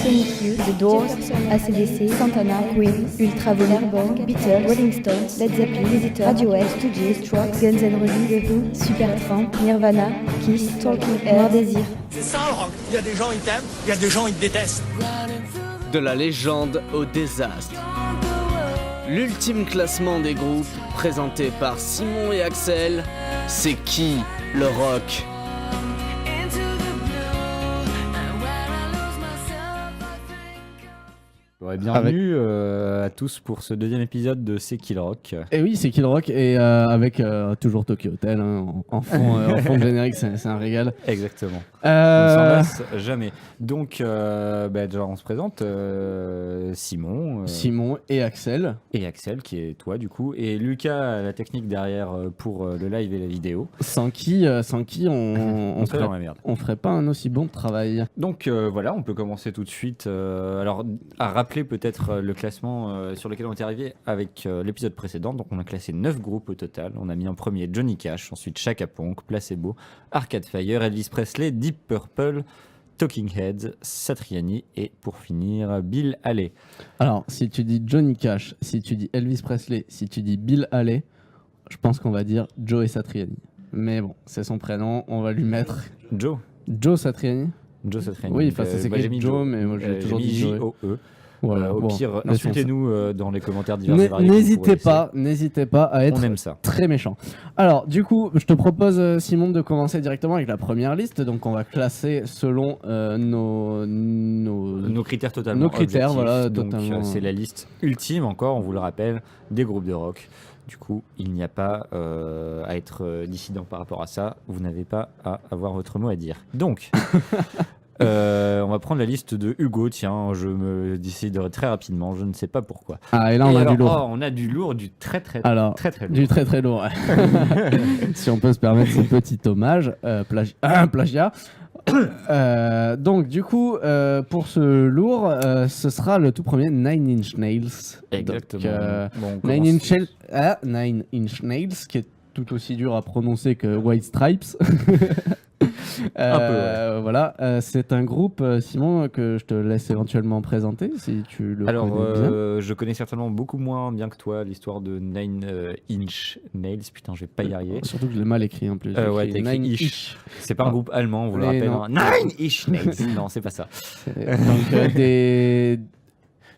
Sonic Youth, The Doors, AC/DC, Santana, Queen, Ultravox, Airborne, Beatles, Rolling Stones, Led Zeppelin, Visitor, Radiohead, Stooges, Strokes, Guns N' Roses, The Who, Supertramp, Nirvana, Kiss, Talking Heads, Noir Désir. C'est ça le rock. Il y a des gens ils t'aiment, il y a des gens ils te détestent. De la légende au désastre. L'ultime classement des groupes, présenté par Simon et Axel. C'est qui le rock ? Bienvenue à tous pour ce deuxième épisode de C'est qui le rock. Et oui, c'est Kill Rock et avec toujours Tokyo Hotel en fond de générique, c'est un régal. Exactement. On ne s'en lasse jamais. Donc, déjà, on se présente. Simon. Simon et Axel. Et Axel, qui est toi du coup. Et Lucas, la technique derrière pour le live et la vidéo. Sans qui on serait dans la merde. On ferait pas un aussi bon travail. Donc voilà, on peut commencer tout de suite. Alors, à rappeler peut-être le classement sur lequel on est arrivé avec l'épisode précédent. Donc on a classé 9 groupes au total. On a mis en premier Johnny Cash, ensuite Chaka Ponk, Placebo, Arcade Fire, Elvis Presley, Deep Purple, Talking Heads, Satriani et pour finir Bill Haley. Alors si tu dis Johnny Cash, si tu dis Elvis Presley, si tu dis Bill Haley, je pense qu'on va dire Joe Satriani. Mais bon, c'est son prénom, on va lui mettre Joe Satriani. Joe Satriani. Oui, enfin c'est écrit Joe, mais moi j'ai toujours dit J-O-E. Voilà, au pire, insultez-nous dans les commentaires divers et variés. N'hésitez pas à être très méchant. Alors, du coup, je te propose, Simon, de commencer directement avec la première liste. Donc, on va classer selon nos critères totalement objectifs. Voilà, donc, totalement. C'est la liste ultime, encore, on vous le rappelle, des groupes de rock. Du coup, il n'y a pas à être dissident par rapport à ça. Vous n'avez pas à avoir votre mot à dire. Donc... on va prendre la liste de Hugo. Tiens, je me décide très rapidement. Je ne sais pas pourquoi. Ah, et là, on a du lourd. On a du lourd, du très très lourd. Du très très lourd. Si on peut se permettre ce petit hommage, plagiat. Donc, du coup, pour ce lourd, ce sera le tout premier Nine Inch Nails. Exactement. Donc, Nine Inch Nails, qui est tout aussi dur à prononcer que White Stripes. Un peu, ouais. Voilà, c'est un groupe, Simon, que je te laisse éventuellement présenter si tu le connais bien. Je connais certainement beaucoup moins bien que toi l'histoire de Nine Inch Nails. Putain, je vais pas y arriver. Surtout que je l'ai mal écrit en plus. Ouais, t'as écrit Ish. C'est pas un groupe allemand, on vous le rappelle. Nine Inch Nails. Non, c'est pas ça.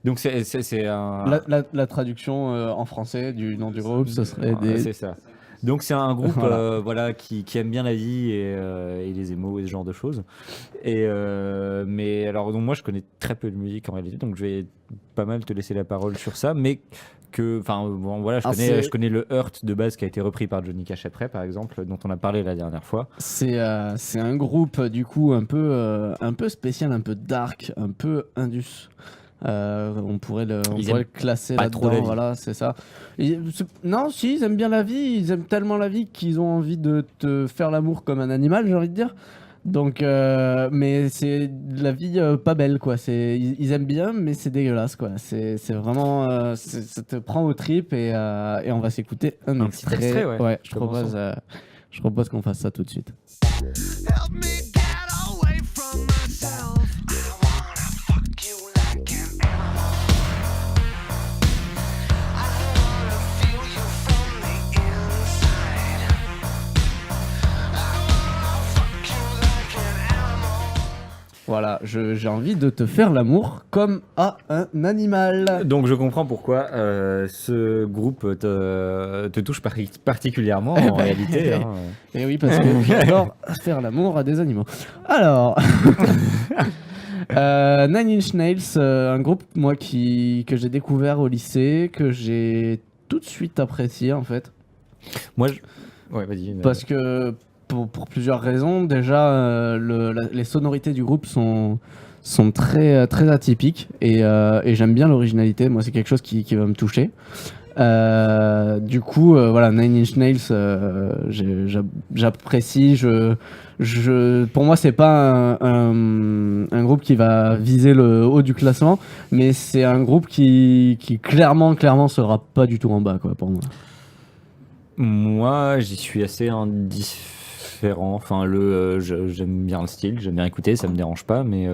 Donc c'est un... La traduction en français du nom du groupe, ce serait des... C'est ça. Donc c'est un groupe qui aime bien la vie et les émos et ce genre de choses. Mais alors donc moi je connais très peu de musique en réalité, donc je vais pas mal te laisser la parole sur ça, mais je connais le Hurt de base qui a été repris par Johnny Cash après, par exemple, dont on a parlé la dernière fois. C'est un groupe du coup un peu spécial, un peu dark, un peu indus. On pourrait le classer là-dedans, voilà, c'est ça. Non, si, ils aiment bien la vie, ils aiment tellement la vie qu'ils ont envie de te faire l'amour comme un animal, j'ai envie de dire. Donc, mais c'est la vie pas belle, quoi. Ils aiment bien, mais c'est dégueulasse, quoi. C'est vraiment, ça te prend aux tripes et on va s'écouter un extrait. Ouais, je propose qu'on fasse ça tout de suite. Help me get away from myself. Voilà, j'ai envie de te faire l'amour comme à un animal. Donc je comprends pourquoi ce groupe te touche particulièrement en réalité. Et oui, parce que j'adore faire l'amour à des animaux. Alors, Nine Inch Nails, un groupe moi que j'ai découvert au lycée, que j'ai tout de suite apprécié en fait. Moi, ouais, vas-y. Parce que pour plusieurs raisons. Déjà, les sonorités du groupe sont très, très atypiques et j'aime bien l'originalité. Moi, c'est quelque chose qui va me toucher. Du coup, voilà, Nine Inch Nails, j'apprécie. Pour moi, c'est pas un groupe qui va viser le haut du classement, mais c'est un groupe qui clairement sera pas du tout en bas, quoi, pour moi. Moi, j'y suis assez indifférent. Enfin, j'aime bien le style, j'aime bien écouter, ça me dérange pas, mais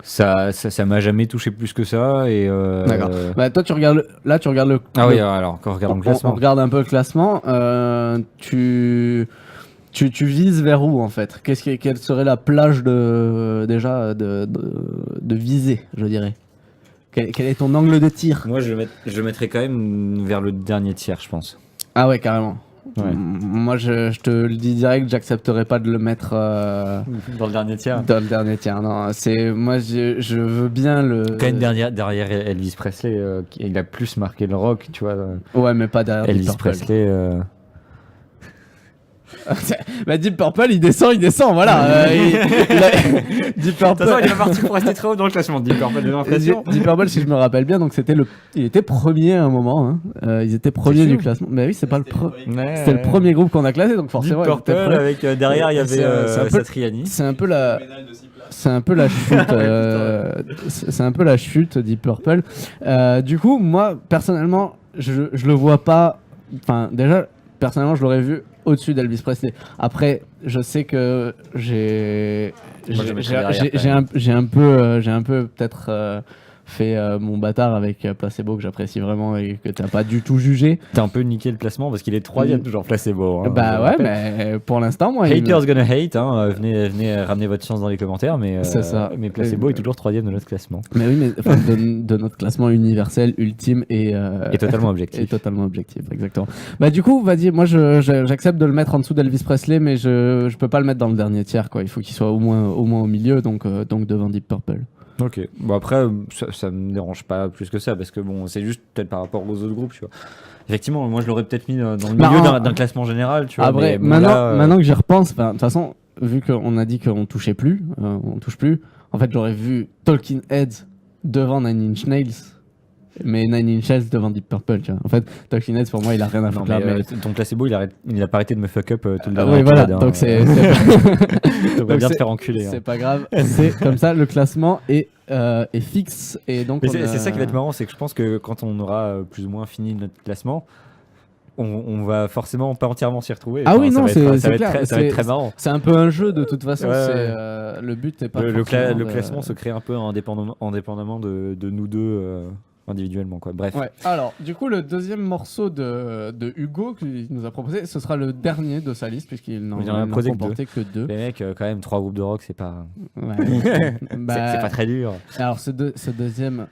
Ça m'a jamais touché plus que ça. Et D'accord. Bah, toi, tu regardes le. Ah oui, alors quand on regarde le classement. On regarde un peu le classement. Tu vises vers où en fait? Quelle serait la plage de visée, je dirais? Quel est ton angle de tir? Moi, je mettrais quand même vers le dernier tiers, je pense. Ah ouais, carrément. Ouais. Moi, je te le dis direct, j'accepterais pas de le mettre dans le dernier tiers. Dans le dernier tiers, non. Moi, je veux bien le. Quand même derrière Elvis Presley, il a plus marqué le rock, tu vois. Ouais, mais pas derrière Elvis Presley. Bah, Deep Purple, il descend, voilà. Deep Purple. De toute façon, il est parti pour rester très haut dans le classement. Deep Purple, j'ai l'impression. Deep Purple, si je me rappelle bien, donc il était premier à un moment. Hein. Ils étaient premiers du classement. Mais oui, c'était le premier groupe qu'on a classé, donc forcément. Deep Purple, avec derrière, il y avait Satriani. C'est un peu la chute. C'est un peu la chute, Deep Purple. Du coup, moi, personnellement, je le vois pas. Enfin, déjà, personnellement, je l'aurais vu au-dessus d'Elvis Presley. Après, je sais que j'ai un peu peut-être fait mon bâtard avec Placebo, que j'apprécie vraiment et que t'as pas du tout jugé. T'as un peu niqué le classement parce qu'il est 3ème toujours, Placebo. Hein, bah ouais, mais pour l'instant, moi... Haters gonna hate, hein, venez ramener votre chance dans les commentaires, mais, c'est ça. Mais Placebo est toujours 3ème de notre classement. Mais oui, mais enfin, de notre classement universel, ultime et totalement objectif. Et totalement objectif, exactement. Bah du coup, vas-y, moi j'accepte de le mettre en dessous d'Elvis Presley, mais je peux pas le mettre dans le dernier tiers, quoi. Il faut qu'il soit au moins au milieu, donc devant Deep Purple. Ok, bon après ça me dérange pas plus que ça parce que bon c'est juste peut-être par rapport aux autres groupes, tu vois. Effectivement, moi je l'aurais peut-être mis dans le milieu d'un classement général, tu vois. Après, maintenant que j'y repense, de toute façon, vu qu'on a dit qu'on touchait plus, on touche plus, en fait j'aurais vu Talking Heads devant Nine Inch Nails, mais Nine Inch Nails devant Deep Purple, tu vois. En fait, Talking Heads pour moi il a rien à foutre là. Ton Placebo il a pas arrêté de me fuck up tout le temps. Oui, voilà, donc c'est on va bien te faire enculer. C'est pas grave, c'est comme ça, le classement est fixe. Et donc c'est ça qui va être marrant, c'est que je pense que quand on aura plus ou moins fini notre classement, on va forcément pas entièrement s'y retrouver. Ah oui, non, ça va être très marrant. C'est un peu un jeu de toute façon. Ouais. Le but n'est pas le classement se crée un peu indépendamment de nous deux individuellement, quoi. Bref. Ouais. Alors, du coup, le deuxième morceau de Hugo qu'il nous a proposé, ce sera le dernier de sa liste puisqu'il n'en a comporté que 2. Les mecs, quand même, 3 groupes de rock, c'est pas. Ouais. C'est pas très dur. Alors, ce deuxième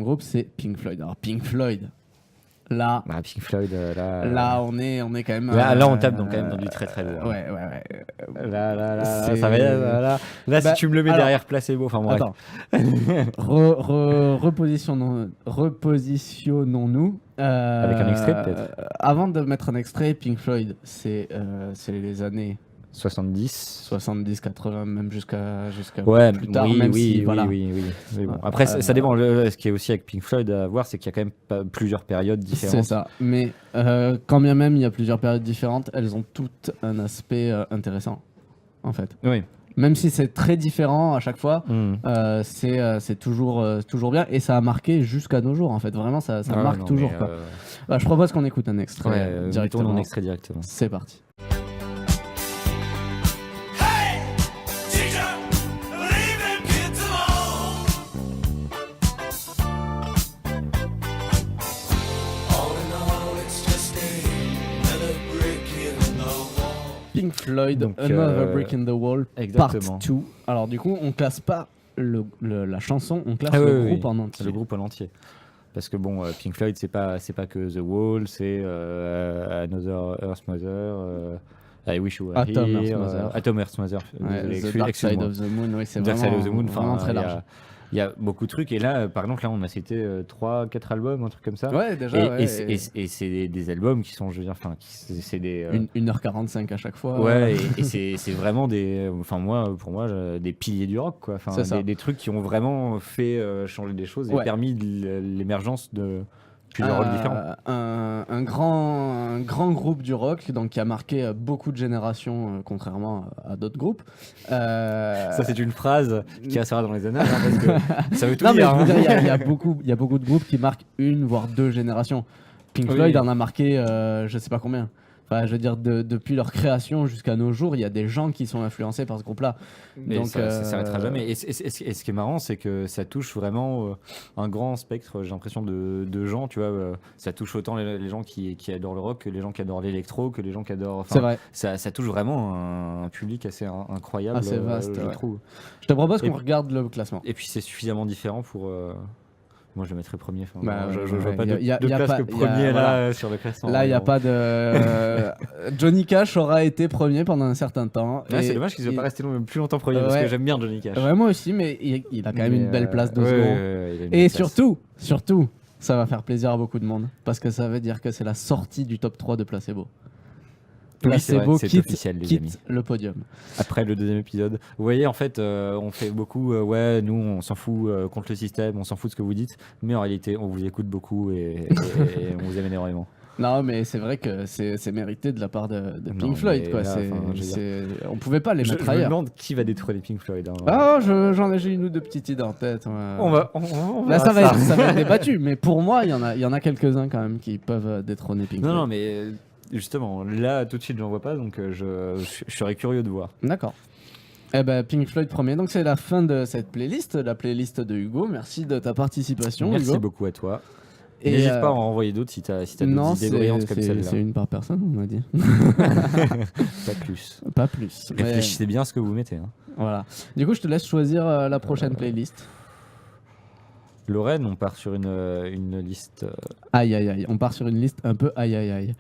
groupe, c'est Pink Floyd. Alors, Pink Floyd. Là, Pink Floyd, là, on est quand même. Là, on tape quand même dans du très très lourd. Ouais. Là, ça va. Là, si tu me le mets derrière Placebo, enfin bref. Attends. Repositionnons-nous. Avec un extrait peut-être. Avant de mettre un extrait, Pink Floyd, c'est les années 70, 80, même jusqu'à ouais, plus tard, oui, même oui, si, voilà. Oui. Bon. Après, ça dépend. Ce qui est aussi avec Pink Floyd à voir, c'est qu'il y a quand même plusieurs périodes différentes. C'est ça. Mais quand bien même il y a plusieurs périodes différentes, elles ont toutes un aspect intéressant, en fait. Oui. Même si c'est très différent à chaque fois, c'est toujours bien et ça a marqué jusqu'à nos jours, en fait. Vraiment, ça marque toujours. Quoi. Bah, je propose qu'on écoute un extrait directement. C'est parti. Pink Floyd, donc, Another Brick in the Wall, exactement. Part 2. Alors du coup, on classe pas la chanson, on classe le groupe en entier. Le groupe en entier. Parce que bon, Pink Floyd, c'est pas que The Wall, c'est Another Earth Mother, I Wish You Were Here, Atom Earth Mother, The Dark Side of the Moon, oui, c'est vraiment très large. Il y a beaucoup de trucs, et là, par exemple, on a cité 3-4 albums, un truc comme ça. Ouais, déjà. Et c'est des albums qui sont, je veux dire, c'est des. 1h45 à chaque fois. Ouais, et c'est vraiment des. Enfin, pour moi, des piliers du rock, quoi. Enfin, des trucs qui ont vraiment fait changer des choses et permis l'émergence de plusieurs rôles différents. Un grand groupe du rock donc, qui a marqué beaucoup de générations, contrairement à d'autres groupes. Ça, c'est une phrase qui restera dans les annales, parce que ça veut tout dire. Il y a beaucoup de groupes qui marquent une, voire deux générations. Pink Floyd en a marqué, je sais pas combien. Enfin, je veux dire, depuis leur création jusqu'à nos jours, il y a des gens qui sont influencés par ce groupe-là. Mais Donc, ça s'arrêtera jamais. Et ce qui est marrant, c'est que ça touche vraiment un grand spectre, j'ai l'impression, de gens. Tu vois, ça touche autant les gens qui adorent le rock que les gens qui adorent l'électro, que les gens qui adorent. c'est vrai. Ça touche vraiment un public assez incroyable, Assez vaste, je ouais. trouve. Je te propose Et qu'on regarde le classement. Et puis c'est suffisamment différent pour. Moi, je le mettrais premier. Enfin, Bah, je vois ouais, pas y de a place pas- que premier voilà. là sur le classement. Là, il n'y a Bon. pas de. Johnny Cash aura été premier pendant un certain temps. Ouais, et- c'est dommage qu'ils ne soient et- pas restés plus longtemps premier parce Ouais. que j'aime bien Johnny Cash. Ouais, moi aussi, mais il a quand même Mais, une belle place de ouais, second. ouais, il a une Et belle place. surtout, ça va faire plaisir à beaucoup de monde. Parce que ça veut dire que c'est la sortie du top 3 de Placebo. Oui, c'est vrai, Placebo c'est quitte, officiel, les quitte amis. le podium. Après le deuxième épisode, vous voyez, en fait, on fait beaucoup, ouais, nous, on s'en fout contre le système, on s'en fout de ce que vous dites, mais en réalité, on vous écoute beaucoup et on vous aime énormément. Non, mais c'est vrai que c'est mérité de la part de Non, Pink Floyd. mais Quoi. là, enfin, je veux On pouvait pas les Je mettre me ailleurs. demande qui va détrôner Pink Floyd. Hein. Ah, j'ai une ou deux petites idées en tête. Ouais. On Là, verra ça va être débattu, mais pour moi, il y en a quelques-uns quand même qui peuvent détrôner Pink Non, Floyd. non, mais justement, là, tout de suite, j'en vois pas, donc je serais curieux de voir. D'accord. Eh ben, Pink Floyd premier. Donc, c'est la fin de cette playlist, la playlist de Hugo. Merci de ta participation, Merci Hugo. beaucoup à toi. Et, N'hésite pas à en renvoyer d'autres si t'as non, d'autres idées brillantes comme celle-là. c'est une par personne, on m'a dit. Pas plus. Pas plus. Mais Réfléchissez bien à ce que vous mettez. Hein. voilà. Du coup, je te laisse choisir la prochaine playlist. Lorraine, on part sur une liste. Aïe aïe aïe, on part sur une liste un peu aïe aïe aïe.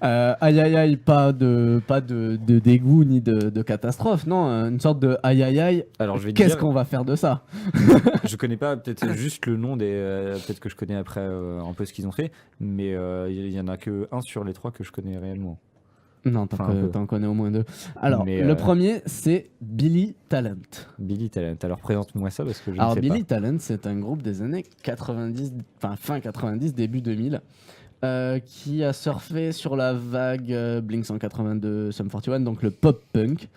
Aïe aïe aïe, pas de dégoût ni de catastrophe, non, une sorte de aïe aïe aïe. Alors je vais te Qu'est-ce dire, qu'on va faire de ça? je connais pas peut-être juste le nom des. Peut-être que je connais après un peu ce qu'ils ont fait, mais il y en a que un sur les trois que je connais réellement. Non, Enfin, un peu. t'en connais au moins deux. Alors, Mais, le premier, c'est Billy Talent. Billy Talent. Alors présente-moi ça parce que je Alors, ne sais Billy Talent, c'est un groupe des années 90, enfin fin 90, début 2000, qui a surfé sur la vague Blink 182, Sum 41, donc le pop-punk.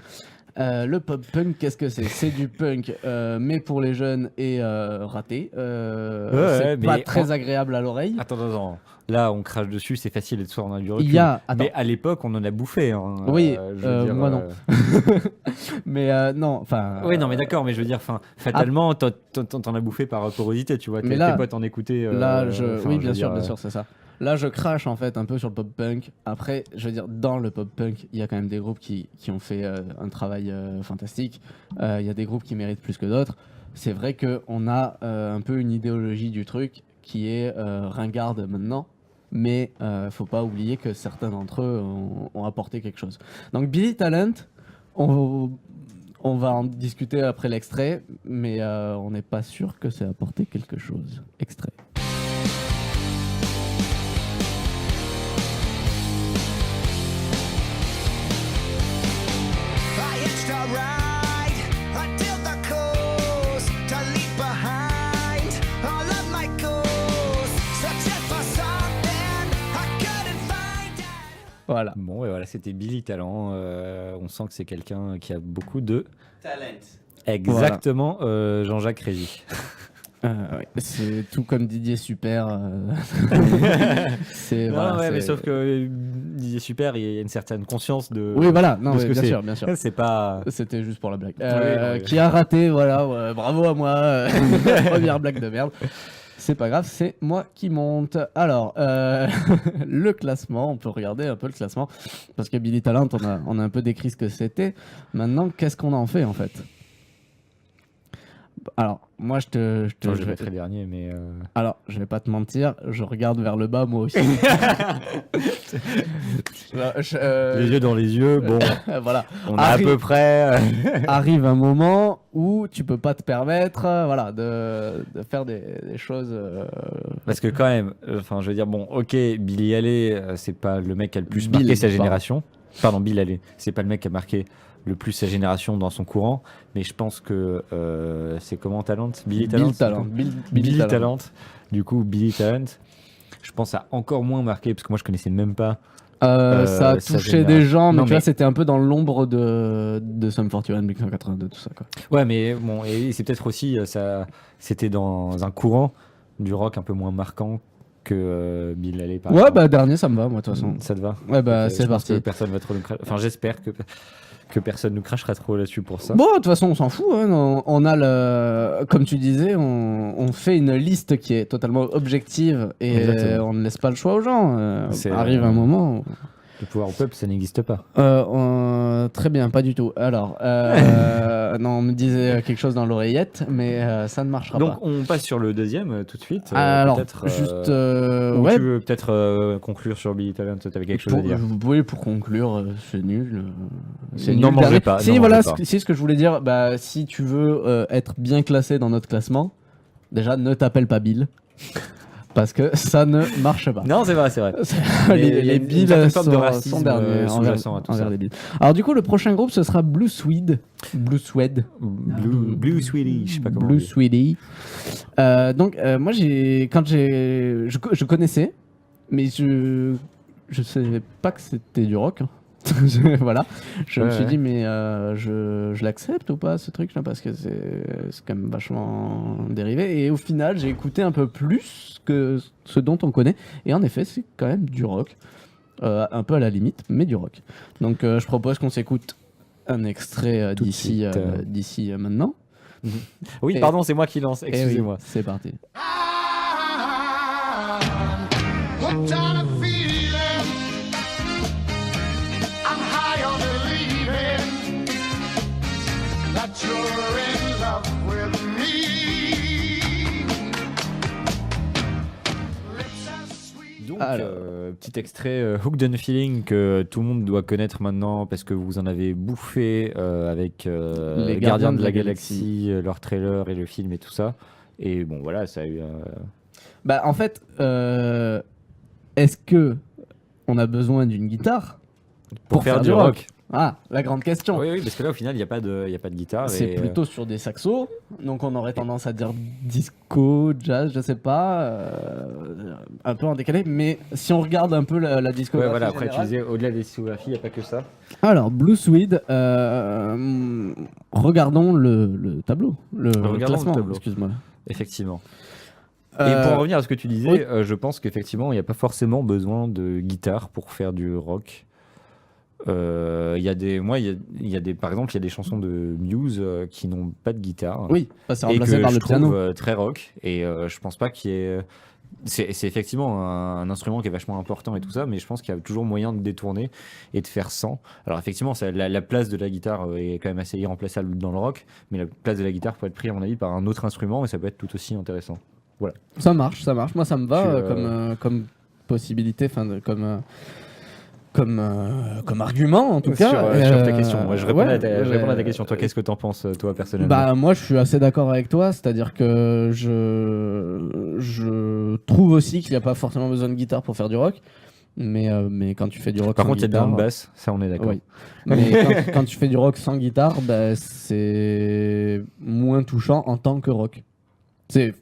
Le pop-punk, qu'est-ce que c'est? C'est du punk, mais pour les jeunes et raté. C'est pas mais très agréable à l'oreille. pas. Attends. Là, on crache dessus, c'est facile et de soir on a du recul. Il y a... Attends. Mais à l'époque, on en a bouffé. Hein, Oui, je veux dire, moi non. Mais non, enfin... Oui, non, mais d'accord, mais je veux dire, fatalement, t'en as bouffé par porosité, tu vois. Mais Tes là- potes en écoutaient. Là, oui, je bien veux sûr, dire, bien sûr, c'est ça. Là, je crache en fait un peu sur le pop-punk. Après, je veux dire, dans le pop-punk, il y a quand même des groupes qui ont fait un travail fantastique. Il y a des groupes qui méritent plus que d'autres. C'est vrai qu'on a un peu une idéologie du truc qui est ringarde maintenant. Mais faut pas oublier que certains d'entre eux ont apporté quelque chose. Donc, Billy Talent, on va en discuter après l'extrait, mais on n'est pas sûr que c'est apporté quelque chose. Extrait. I hitched a ride until the coast to leave behind all of my goals, searching for something I couldn't find out. Voilà. Bon, et voilà, c'était Billy Talent. On sent que c'est quelqu'un qui a beaucoup de. Talent. Exactement, Jean-Jacques Rézy. Ouais, c'est tout comme Didier Super. C'est Non, voilà, ouais, c'est- mais sauf que Didier Super, il y a une certaine conscience de. Oui, voilà, non, de ce mais que bien c'est. sûr, bien sûr. C'est pas. C'était juste pour la blague. oui. Qui a raté, voilà, ouais, bravo à moi. Première blague de merde. C'est pas grave, c'est moi qui monte. Alors, le classement, on peut regarder un peu le classement. Parce que Billy Talent, on a un peu décrit ce que c'était. Maintenant, qu'est-ce qu'on en fait en fait? Alors, moi, je Je vais- mettrai dernier, mais. Alors, je vais pas te mentir, je regarde vers le bas moi aussi. Les yeux dans les yeux, bon, Voilà. on a à peu près. Arrive un moment où tu peux pas te permettre, voilà, de faire des choses. Parce que quand même, enfin, je veux dire, bon, ok, Billy Haley, c'est pas le mec qui a le plus Bill, marqué sa pardon. génération. Pardon, Bill Haley, c'est pas le mec qui a marqué le plus sa génération dans son courant, mais je pense que c'est comment Talent, Billy Talent, Billy Talent. Du coup, Billy Talent, je pense a encore moins marqué parce que moi je connaissais même pas. Ça a ça touché génère- des gens, mais Non, tu vois, mais- c'était un peu dans l'ombre de Sum 41, Blink 182, tout ça, quoi. Ouais, mais bon, et c'est peut-être aussi ça, c'était dans un courant du rock un peu moins marquant que Bill allait par Ouais, exemple. bah dernier, ça me va, moi, de toute façon. Ça te va? Ouais, bah Ok, c'est je pense parti. que personne va trop nous cracher. Enfin, j'espère que personne nous crachera trop là-dessus pour ça. Bon, de toute façon, on s'en fout. Hein. On a le, comme tu disais, on fait une liste qui est totalement objective et Exactement. on ne laisse pas le choix aux gens. C'est, Arrive un moment. Le pouvoir au peuple, ça n'existe pas. Très bien, pas du tout. Alors, non, on me disait quelque chose dans l'oreillette, mais ça ne marchera Donc pas. on passe sur le deuxième tout de suite. Alors, peut-être, juste, ou ouais. tu veux peut-être conclure sur Billy Talent, t'avais quelque chose à dire. Oui, pour conclure, c'est nul. N'en mangez Dernier. pas, Si, n'en voilà, mangez pas. ce que je voulais dire, bah, si tu veux être bien classé dans notre classement, déjà, ne t'appelle pas Bill. Parce que ça ne marche pas. Non, c'est vrai, c'est vrai. les il y a les une Bills certaine forme de sont racisme, derniers sous-jacent à tout envers ça. les Bills. Alors du coup, le prochain groupe, ce sera Blue Swede. Blue Swede. Blue Sweetie, je sais pas comment. Blue on dit. Sweetie. Donc, moi, je connaissais, mais je savais pas que c'était du rock. Hein. Voilà. Je me Ouais, suis ouais. dit, mais je l'accepte ou pas, ce truc-là, parce que c'est quand même vachement dérivé. Et au final, j'ai écouté un peu plus que ce dont on connaît. Et en effet, c'est quand même du rock. Un peu à la limite, mais du rock. Donc, je propose qu'on s'écoute un extrait Tout de d'ici suite, d'ici maintenant. Oui, Et- pardon, c'est moi qui lance. Eh oui, Excusez-moi. c'est parti. Hooked on a feeling. I'm high on believing that you're in love with me. Lips as sweet. Donc, Alors. petit extrait Hooked on a Feeling que tout le monde doit connaître maintenant parce que vous en avez bouffé avec Les Gardiens de la Galaxie, leur trailer et le film et tout ça. Et bon, voilà, ça a eu. Bah, en fait, est-ce que on a besoin d'une guitare Pour faire du rock. Ah, la grande question. Oui, oui, parce que là, au final, il n'y a pas de guitare. C'est et, plutôt sur des saxos, donc on aurait tendance à dire disco, jazz, je sais pas, un peu en décalé. Mais si on regarde un peu la ouais, discographie voilà, après, tu générale- disais, au-delà des discographies, il n'y a pas que ça. Alors, Blue Swede, regardons le tableau, le Regardons le classement, tableau. excuse-moi. Effectivement. Et pour en revenir à ce que tu disais, oui. je pense qu'effectivement, il n'y a pas forcément besoin de guitare pour faire du rock. Il y a des, par exemple, il y a des chansons de Muse qui n'ont pas de guitare. Oui, c'est et remplacé que par je le piano. trouve très rock. Et je pense pas qu'il y ait. C'est effectivement un instrument qui est vachement important et tout ça, mais je pense qu'il y a toujours moyen de détourner et de faire sans. Alors effectivement, la place de la guitare est quand même assez irremplaçable dans le rock, mais la place de la guitare peut être prise à mon avis par un autre instrument et ça peut être tout aussi intéressant. Ça marche. Moi, ça me va Tu, comme possibilité, comme argument en tout cas. Sur ta question. Ouais, je réponds à ta ouais. question. Toi, qu'est-ce que t'en penses, toi, personnellement? Bah moi je suis assez d'accord avec toi, c'est-à-dire que je trouve aussi qu'il n'y a pas forcément besoin de guitare pour faire du rock, mais quand tu fais du rock Par sans contre, il y a bien guitare, de basse, ça on est d'accord. oui. Mais quand tu fais du rock sans guitare, bah, c'est moins touchant en tant que rock. C'est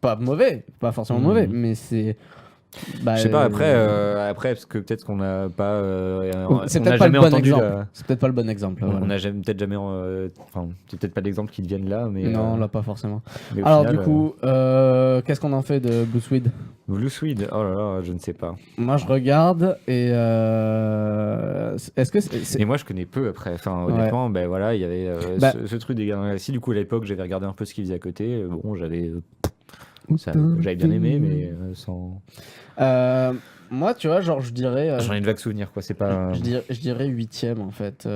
pas mauvais, pas forcément mauvais, mais c'est bah, Je sais pas, après, parce que peut-être qu'on n'a pas. c'est on peut-être n'a pas le jamais bon entendu. exemple. C'est peut-être pas le bon exemple. On voilà. n'a peut-être jamais. Enfin, c'est peut-être pas d'exemple qui viennent là, mais. Non, là pas forcément. mais au Alors final, du coup, qu'est-ce qu'on en fait de Blue Swede? Blue Swede, oh là là, je ne sais pas. Moi je regarde et est-ce que c'est... Et moi, je connais peu après. Enfin, Ouais. honnêtement, ben voilà, il y avait Bah- ce truc des Gardiens de la Galaxie. Du coup, à l'époque, j'avais regardé un peu ce qu'ils faisaient à côté. Bon, j'avais bien aimé, mais sans. Moi, tu vois, genre je dirais, J'en ai de vagues souvenirs, quoi. C'est pas. je dirais 8ème en fait,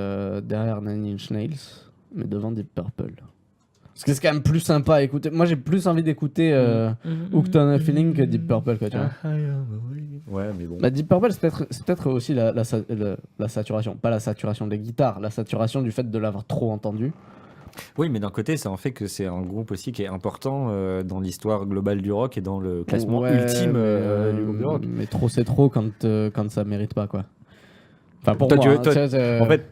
derrière Nine Inch Nails, mais devant Deep Purple. Parce que c'est quand même plus sympa à écouter. Moi, j'ai plus envie d'écouter Hooked on a Feeling que Deep Purple, quoi, tu vois. Ouais, mais bon. Bah, Deep Purple, c'est peut-être aussi la saturation. Pas la saturation des guitares, la saturation du fait de l'avoir trop entendu. Oui, mais d'un côté, ça en fait que c'est un groupe aussi qui est important dans l'histoire globale du rock et dans le classement Ouais, ultime mais, du groupe de rock. Mais trop, c'est trop quand ça mérite pas, quoi. Enfin, pour Toi, moi, tu veux- hein, toi- tu vois, c'est- En fait,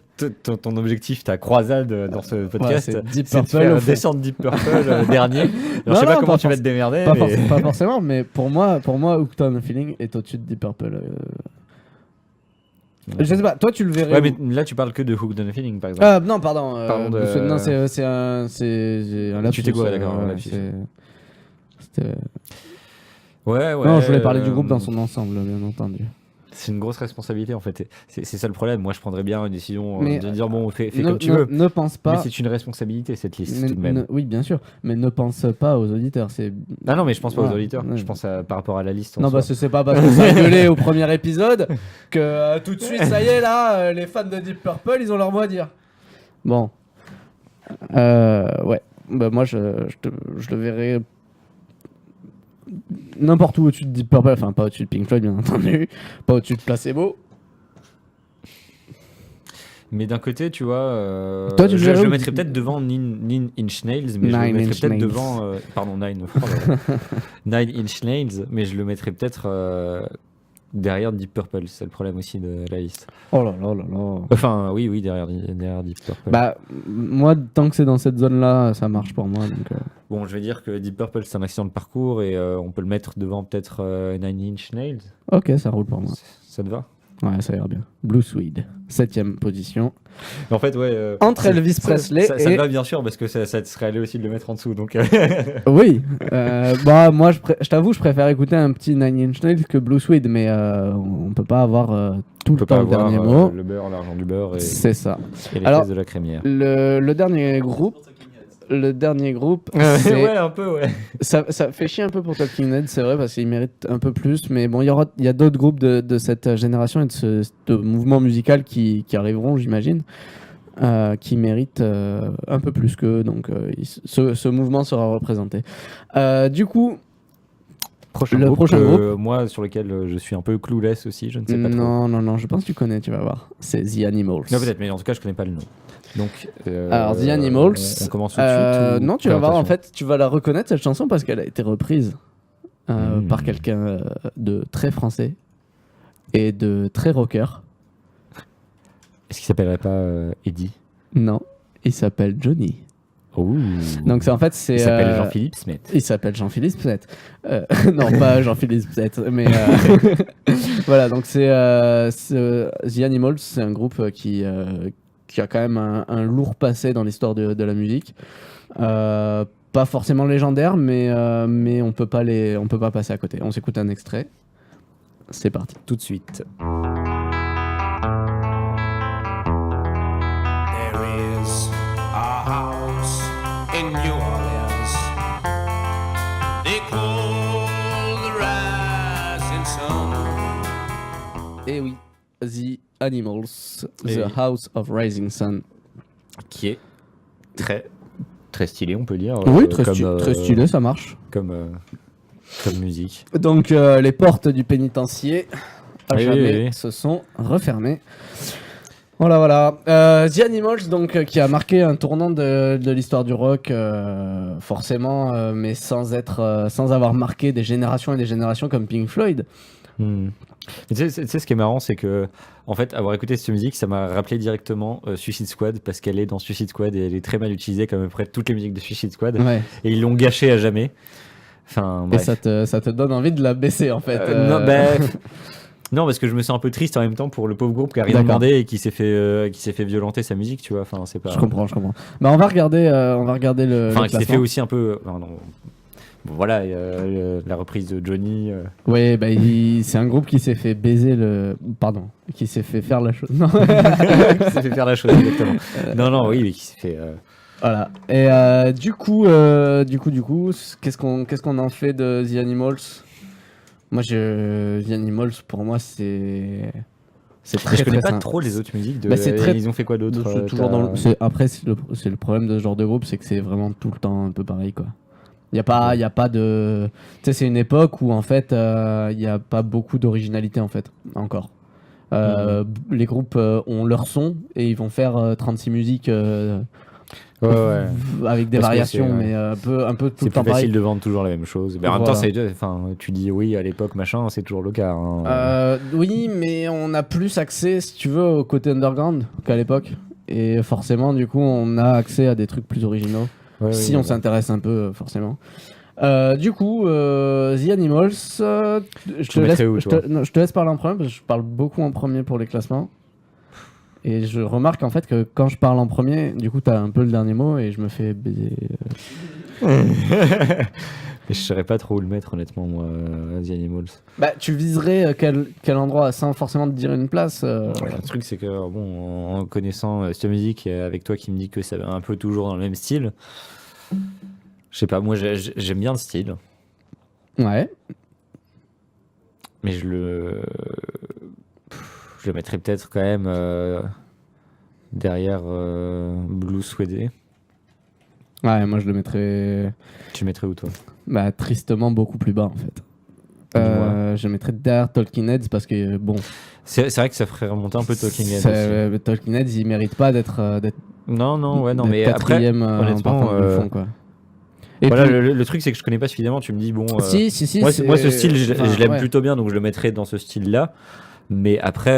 ton objectif, ta croisade dans ce podcast, c'est Deep c'est de Purple, faire au fond. descendre Deep Purple dernier. Alors, Non, je sais pas non, comment pas tu vas te démerder. Pas, mais... pas forcément, mais pour moi, Hooked on a Feeling est au-dessus de Deep Purple. Je sais pas, toi tu le verrais. Ouais, où mais là, tu parles que de Hooked on a Feeling, par exemple. Non, pardon. Pardon de- Non, c'est un lapsus. t'es gouré, d'accord, un lapsus. c'était- Ouais. Non, je voulais parler du groupe dans son ensemble, bien entendu. C'est une grosse responsabilité en fait. C'est ça le problème. Moi, je prendrais bien une décision Mais, de dire bon, fais Ne- comme tu ne- veux. Ne pense pas. Mais c'est une responsabilité cette liste tout de même. Oui, bien sûr, mais ne pense pas aux auditeurs. Ah non, mais je pense pas aux Voilà. auditeurs. Ouais. Je pense par rapport à la liste. en Non, soi. bah c'est pas parce que ça a gueulé au premier épisode que tout de suite, ça y est, là, les fans de Deep Purple, ils ont leur mot à dire. Bon. Ouais. Bah, moi, je le verrai n'importe où au-dessus de Deep Purple. Enfin, pas au-dessus de Pink Floyd, bien entendu. Pas au-dessus de Placebo. Mais d'un côté, tu vois, Toi, tu le je verrais le où- mettrais peut-être devant Nine Inch Nails, mais je le Nine mettrais Inch peut-être Nails. devant. Pardon, Nine. Oh là là. Nine Inch Nails, mais je le mettrais peut-être derrière Deep Purple. C'est le problème aussi de la liste. Oh là là là là. Enfin, oui, derrière Deep Purple. Bah, moi, tant que c'est dans cette zone-là, ça marche pour moi. Donc, Bon, je vais dire que Deep Purple, c'est un accident de parcours et on peut le mettre devant peut-être Nine Inch Nails. ok, ça roule pour moi. Ça te va? Ouais, ça ira bien. Blue Swede, 7ème position. En fait, ouais. Entre Elvis Presley ça et... me va bien sûr parce que ça te serait allé aussi de le mettre en dessous. Donc, Oui. Bah, moi, je t'avoue, je préfère écouter un petit Nine Inch Nails que Blue Swede, mais on peut pas avoir tout on le peut temps pas le avoir dernier mot. le beurre, l'argent du beurre C'est ça. et les Alors, fesses de la crémière. Le dernier groupe... c'est... Ouais, un peu, ouais. Ça fait chier un peu pour Talking Heads, c'est vrai, parce qu'il mérite un peu plus. Mais bon, il y a d'autres groupes de cette génération et de ce mouvement musical qui arriveront, j'imagine, qui méritent un peu plus qu'eux. Donc, ce mouvement sera représenté. Du coup, le prochain groupe. Moi, sur lequel je suis un peu clueless aussi, je ne sais pas trop. Non, je pense que tu connais, tu vas voir. C'est The Animals. Non, peut-être, mais en tout cas, je connais pas le nom. Donc, Alors, The Animals. On commence tout de suite. Non, tu vas voir, en fait, tu vas la reconnaître cette chanson parce qu'elle a été reprise par quelqu'un de très français et de très rocker. Est-ce qu'il s'appellerait pas Eddie? Non, il s'appelle Johnny. Oh. Donc, c'est Il s'appelle Jean-Philippe Smet. Il s'appelle Jean-Philippe Smet. Non, pas Jean-Philippe Smet, mais voilà. Donc, c'est The Animals, c'est un groupe qui a quand même un lourd passé dans l'histoire de la musique. Pas forcément légendaire, mais on peut pas passer à côté. On s'écoute un extrait. C'est parti. Tout de suite. There is a house in New Orleans. They call the rising sun. Et oui, The Animals, Et The oui. House of Rising Sun. Qui est très stylé, on peut dire. Oui, comme, très stylé, ça marche. Comme musique. Donc les portes du pénitencier à Oui, jamais oui. se sont refermées. Voilà. The Animals, donc qui a marqué un tournant de l'histoire du rock, forcément, mais sans avoir marqué des générations et des générations comme Pink Floyd. Mais tu sais, ce qui est marrant, c'est que en fait, avoir écouté cette musique, ça m'a rappelé directement Suicide Squad parce qu'elle est dans Suicide Squad et elle est très mal utilisée comme à peu près toutes les musiques de Suicide Squad. Ouais. Et ils l'ont gâchée à jamais. Enfin, Et bref. ça te donne envie de la baisser en fait. Non, parce que je me sens un peu triste en même temps pour le pauvre groupe qui a rien D'accord. demandé et qui s'est fait violenter sa musique, tu vois. Enfin, c'est pas. Je comprends. Bah on va regarder le. Enfin, le qui s'est fait classement. aussi un peu. Non. Bon, voilà, la reprise de Johnny. Oui, bah, c'est un groupe qui s'est fait baiser qui s'est fait faire la chose. Non. qui s'est fait faire la chose exactement. Non, oui, mais qui s'est fait. Voilà. Et du coup, qu'est-ce qu'on en fait de The Animals? Moi, The Animals, pour moi, c'est très. Mais je connais très pas simple. trop les autres musiques. Bah, c'est très- Ils ont fait quoi d'autre C'est toujours Après, c'est le problème de ce genre de groupe, c'est que c'est vraiment tout le temps un peu pareil, quoi. Il y a pas de. Tu sais, c'est une époque où en fait, il y a pas beaucoup d'originalité en fait, encore. Les groupes ont leur son et ils vont faire 36 musiques Ouais. avec des Parce que variations, c'est, mais un peu tout C'est le temps plus facile pareil. de vendre toujours la même chose. Mais en même Voilà. temps, enfin, tu dis oui à l'époque, machin, c'est toujours le cas. Hein. Oui, mais on a plus accès, si tu veux, au côté underground qu'à l'époque. Et forcément, du coup, on a accès à des trucs plus originaux. Ouais, Si oui, on ouais. s'intéresse un peu, forcément. Du coup, The Animals, je Tu le mettrais où, toi te laisse parler en premier parce que je parle beaucoup en premier pour les classements. Et je remarque en fait que quand je parle en premier, du coup, t'as un peu le dernier mot et je me fais baiser. Et je saurais pas trop où le mettre, honnêtement, moi, The Animals. Bah, tu viserais quel endroit sans forcément te dire une place. Le truc, c'est que, bon, en connaissant cette musique, avec toi qui me dit que ça va un peu toujours dans le même style, je sais pas, moi j'aime bien le style, Ouais. mais je le mettrais peut-être quand même derrière Blue Suede. Ouais, moi je le mettrais Tu mettrais où toi? bah, tristement beaucoup plus bas en fait. Je mettrais derrière Talking Heads parce que bon, C'est vrai que ça ferait remonter un peu Talking Heads aussi. Talking Heads il mérite pas d'être Non, ouais, non, d'être mais après, quatrième en honnêtement, partant du fond quoi. Et voilà, puis- le truc c'est que je connais pas suffisamment. Tu me dis bon, si, moi, c'est- moi ce style je enfin, l'aime ouais. plutôt bien, donc je le mettrais dans ce style-là. Mais après,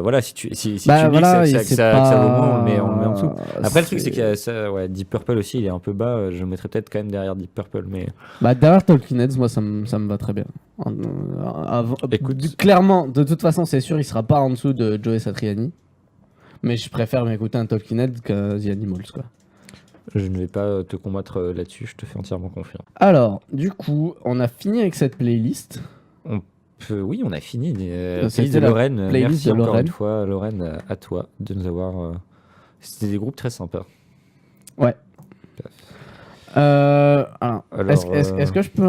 voilà, si tu Bah, dis voilà, que il- ça c'est vaut pas- moins, on le met en dessous. Après, le truc, c'est c'est- qu'il y a ça, ouais, Deep Purple aussi, il est un peu bas. Je le mettrais peut-être quand même derrière Deep Purple, mais Bah, derrière Talking Heads, moi ça me va très bien. Écoute. Clairement, de toute façon, c'est sûr, il sera pas en dessous de Joe Satriani. Mais je préfère m'écouter un Talking Head qu'un The Animals quoi. je ne vais pas te combattre là-dessus. Je te fais entièrement confiance. Alors, du coup, on a fini avec cette playlist. Oui, on a fini. C'était Playlist de la Lorraine. playlist Merci de encore Lorraine. une fois, Lorraine, à toi de nous avoir. C'était des groupes très sympas. Ouais. Alors, Alors, est-ce que je peux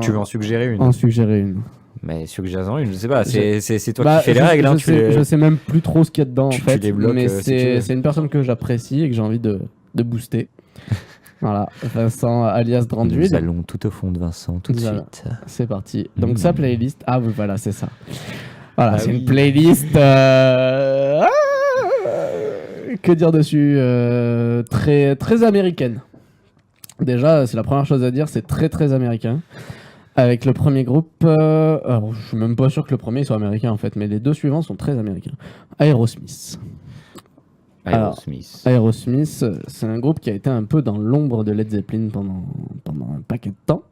tu veux en suggérer une? en suggérer une? Mais suggère-en une, je sais pas. C'est toi Bah, qui fais les règles. Hein, je sais même plus trop ce qu'il y a dedans en tu fait, les bloques, mais si tu veux. c'est une personne que j'apprécie et que j'ai envie de booster. Voilà, Vincent alias Nous Dranduil. allons tout au fond de Vincent tout de Voilà. suite. C'est parti. Donc sa playlist, ah oui voilà c'est ça. Voilà, Ah c'est oui. une playlist. Que dire dessus très très américaine. Déjà, c'est la première chose à dire, c'est très très américain. Avec le premier groupe, alors je suis même pas sûr que le premier soit américain en fait, mais les deux suivants sont très américains. Aerosmith. Aerosmith. Aerosmith, c'est un groupe qui a été un peu dans l'ombre de Led Zeppelin pendant un paquet de temps.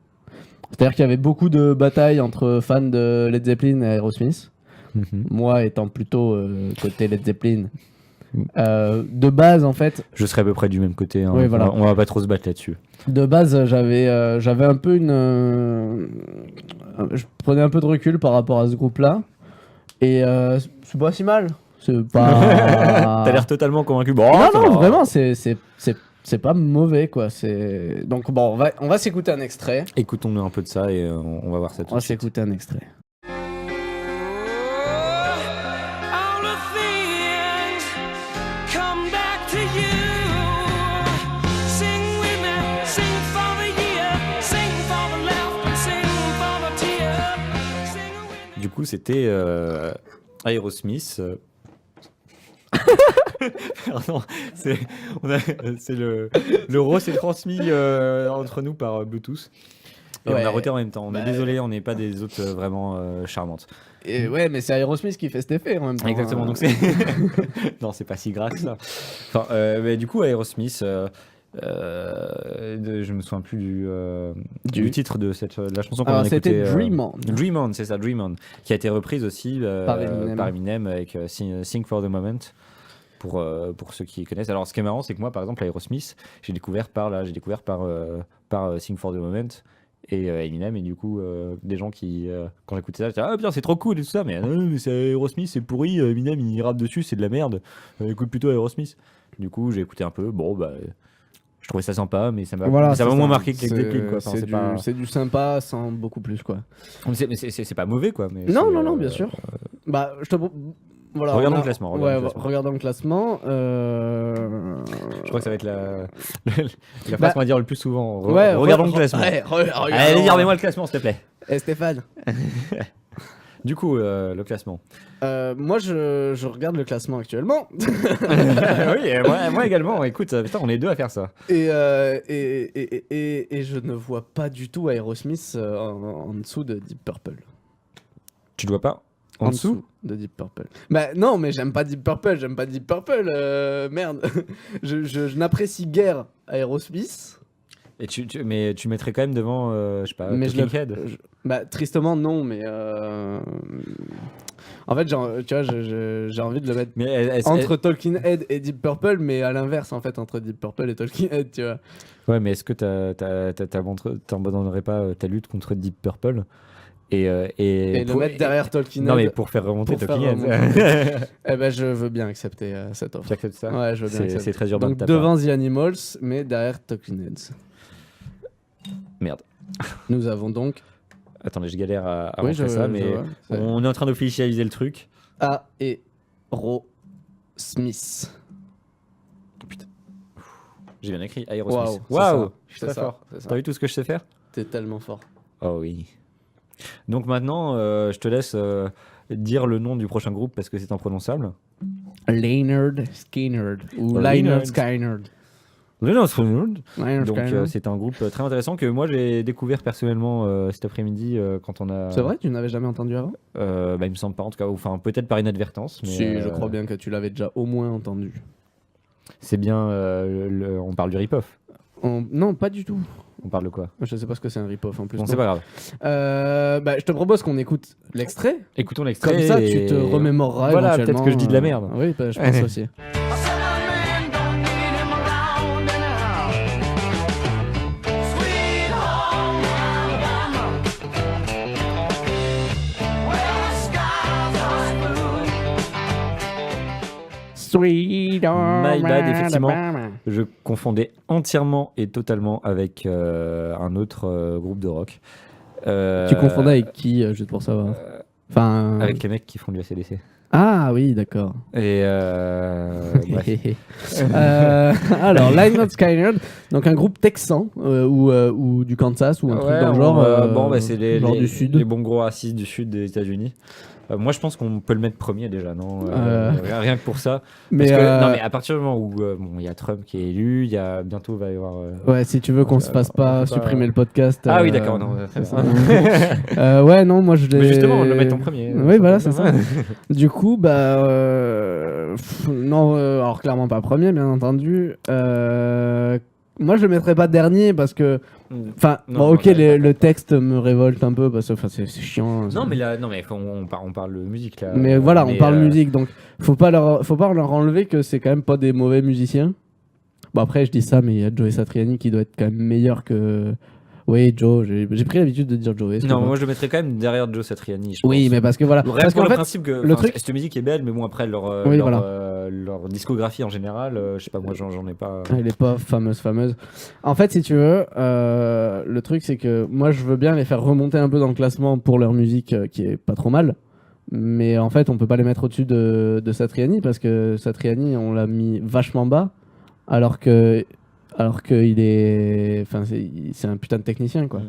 C'est-à-dire qu'il y avait beaucoup de batailles entre fans de Led Zeppelin et Aerosmith. Mhm. Moi étant plutôt côté Led Zeppelin. De base, en fait, Je serais à peu près du même côté. Hein. Oui, voilà. On va pas trop se battre là-dessus. de base, j'avais un peu je prenais un peu de recul par rapport à ce groupe-là. Et c'est pas si mal. C'est pas. T'as l'air totalement convaincu. Bon, Non, ça non, va. vraiment, c'est pas mauvais, quoi. Donc, bon, on va s'écouter un extrait. Écoutons-nous un peu de ça et on va voir ça tout On va de suite. s'écouter un extrait. All the things come back to you. Sing with me, sing for the year, sing for the laughter, sing for the tear. Sing with me. Du coup, c'était Aerosmith. Pardon, c'est l'euro s'est transmis entre nous par Bluetooth. Et Ouais. on a roté en même temps. On est Bah, désolé, on n'est pas des autres vraiment charmantes. Et ouais, mais c'est Aerosmith qui fait cet effet en même temps. Exactement, hein. donc c'est. Non, c'est pas si grave que ça. Enfin, mais du coup, Aerosmith, je me souviens plus du titre de la chanson qu'on Alors, a écoutée. c'était Dream On. Dream On, c'est ça, Dream On, qui a été reprise aussi Par Eminem. par Eminem avec Sing for the Moment. Pour ceux qui connaissent. Alors, ce qui est marrant, c'est que moi, par exemple, Aerosmith, j'ai découvert par Sing for the Moment et Eminem, et du coup, des gens qui, quand j'écoutais ça, j'étais ah bien, c'est trop cool et tout ça, mais non, mais c'est Aerosmith, c'est pourri, Eminem il rappe dessus, c'est de la merde, écoute plutôt Aerosmith. Du coup, j'ai écouté un peu, bon, bah, je trouvais ça sympa, mais ça m'a Voilà, ça c'est m'a moins ça. marqué que les Zeppelin, quoi. Enfin, C'est c'est pas... c'est du sympa sans beaucoup plus, quoi. mais c'est pas mauvais, quoi. Mais Non, c'est, non, bien sûr. Bah, je te. Voilà, Regardons on a- le classement, Regardons le classement. Je crois que ça va être la Bah, phrase qu'on va dire le plus souvent. Ouais, Regardons le classement. Ouais, regardons. Allez, regardez-moi le classement, s'il te plaît. Eh, Stéphane. Du coup, le classement. Moi, je regarde le classement actuellement. Oui, et moi également. Écoute, putain, on est deux à faire ça. Et je ne vois pas du tout Aerosmith en dessous de Deep Purple. Tu dois pas en dessous de Deep Purple. Bah non, mais j'aime pas Deep Purple, merde. Je n'apprécie guère Aerosmith. Et mais tu mettrais quand même devant, je sais pas, Mais Talking Head. bah tristement non, mais En fait, genre, tu vois, j'ai envie de le mettre Mais entre Talking Head et Deep Purple, mais à l'inverse, en fait, entre Deep Purple et Talking Head, tu vois. ouais, mais est-ce que t'abandonnerais pas ta lutte contre Deep Purple et Et le mettre derrière Talking Head. Non, mais pour faire remonter pour Talking faire Head. Eh ben, je veux bien accepter cette offre. Tu acceptes ça? Ouais, je veux bien accepter. C'est très urbain Donc, de ta part. devant The Animals, mais derrière Talking Heads. Merde. Nous avons donc Attendez, je galère à Oui, rentrer ça, mais vois. on est en train d'officialiser le truc. A et Smith. J'ai bien écrit Aerosmith. Waouh, Je suis c'est très ça, fort. c'est ça. T'as vu tout ce que je sais faire? T'es tellement fort. Oh oui. Donc maintenant, je te laisse dire le nom du prochain groupe parce que c'est imprononçable. Leonard Skinner ou Leonard. Leonard Skinner. Leonard Skinner. Leonard Donc Skinner. c'est un groupe très intéressant que moi j'ai découvert personnellement cet après-midi quand on a... C'est vrai, tu n'avais jamais entendu avant? Bah, il me semble pas en tout cas, enfin peut-être par inadvertance. Mais, Si, je crois bien que tu l'avais déjà au moins entendu. C'est bien, on parle du rip-off. Non, pas du tout. On parle de quoi? Je sais pas ce que c'est un rip-off en plus. Bon, non. c'est pas grave. Bah, je te propose qu'on écoute l'extrait. Écoutons l'extrait. Comme ça, et- tu te remémoreras Voilà, éventuellement. peut-être que je dis de la merde. Oui, bah, je pense aussi. Sweet My bad, effectivement. Alabama. Je confondais entièrement et totalement avec un autre groupe de rock. Tu confondais avec qui, juste pour savoir? Enfin. Avec les mecs qui font du AC/DC. Ah oui, d'accord. Et bref. Alors, Leonard Skinner, donc un groupe texan ou du Kansas ou un truc dans le genre. bon, bah, c'est genre du sud. les bons gros racistes du sud des États-Unis. Moi, je pense qu'on peut le mettre premier déjà, non? Rien que pour ça. Mais, Parce que, non, mais à partir du moment où bon, il y a Trump qui est élu, il y a bientôt va y avoir. Ouais, si tu veux qu'on se fasse pas supprimer le podcast. Ah oui, d'accord. Non, très c'est bien. ça. Ouais, non, moi je l'ai. Mais justement, le mettre en premier. Oui, voilà, c'est ça. Du coup, bah. Non, alors clairement pas premier, bien entendu. Moi, je le mettrais pas dernier parce que. Enfin, Non, bon, ok, ouais, le texte me révolte un peu parce que c'est chiant. Non, mais là, non, mais on parle de musique là. Mais voilà, on parle musique, donc faut pas leur enlever que c'est quand même pas des mauvais musiciens. Bon, après, je dis ça, mais il y a Joe Satriani qui doit être quand même meilleur que. Oui, Joe, j'ai pris l'habitude de dire Joe. Non, moi je le mettrais quand même derrière Joe Satriani. Je Oui, pense. mais parce que voilà. Rien Parce pour qu'en le fait, principe que le truc. cette musique est belle, mais bon, après leur, Oui, leur discographie en général, je sais pas, moi j'en ai pas. Elle est pas fameuse. En fait, si tu veux, le truc c'est que moi je veux bien les faire remonter un peu dans le classement pour leur musique qui est pas trop mal. Mais en fait, on peut pas les mettre au-dessus de Satriani parce que Satriani, on l'a mis vachement bas alors qu'il est. Enfin, c'est un putain de technicien quoi.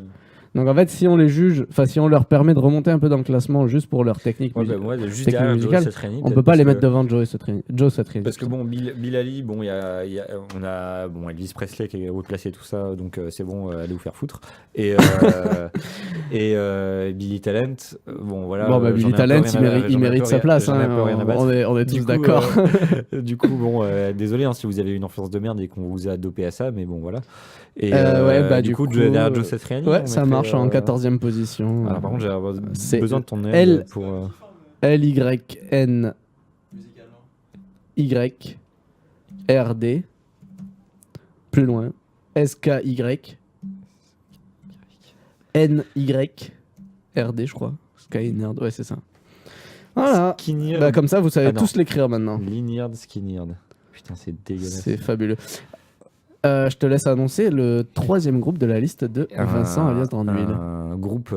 Donc en fait, si on les juge, enfin si on leur permet de remonter un peu dans le classement juste pour leur technique, Ouais, bah, moi, juste technique derrière musicale, Joe Satriani, on peut-être peut pas parce les mettre que- devant Joe Satriani. Parce que bon, Bill Ali, bon, on a bon, Elvis Presley qui est haut placé, tout ça, donc c'est bon, allez vous faire foutre. Et Billy Talent, bon voilà. Bon, bah, Billy j'en ai un peu Talent, rien à- il j'en ai un mérite peu sa rien- place. j'en ai un Hein, peu rien à battre. on est Du tous coup, d'accord. Du coup, bon, désolé hein, si vous avez une influence de merde et qu'on vous a dopé à ça, mais bon, voilà. Et ouais, bah, du coup, coup, derrière Joe Satriani, Ouais, on ça mettrait, marche en 14e position. Alors, par contre, C'est j'ai besoin de ton aide L- pour. LYN Y R D plus loin SKY NY RD je crois Skynerd, ouais c'est ça. Voilà. Skinny. Bah, comme ça vous savez Ah, non. tous l'écrire maintenant. Lineard, Skinnyard. Putain, c'est dégueulasse. C'est fabuleux. Je te laisse annoncer le 3e groupe de la liste de Vincent alias Dranduil. Un groupe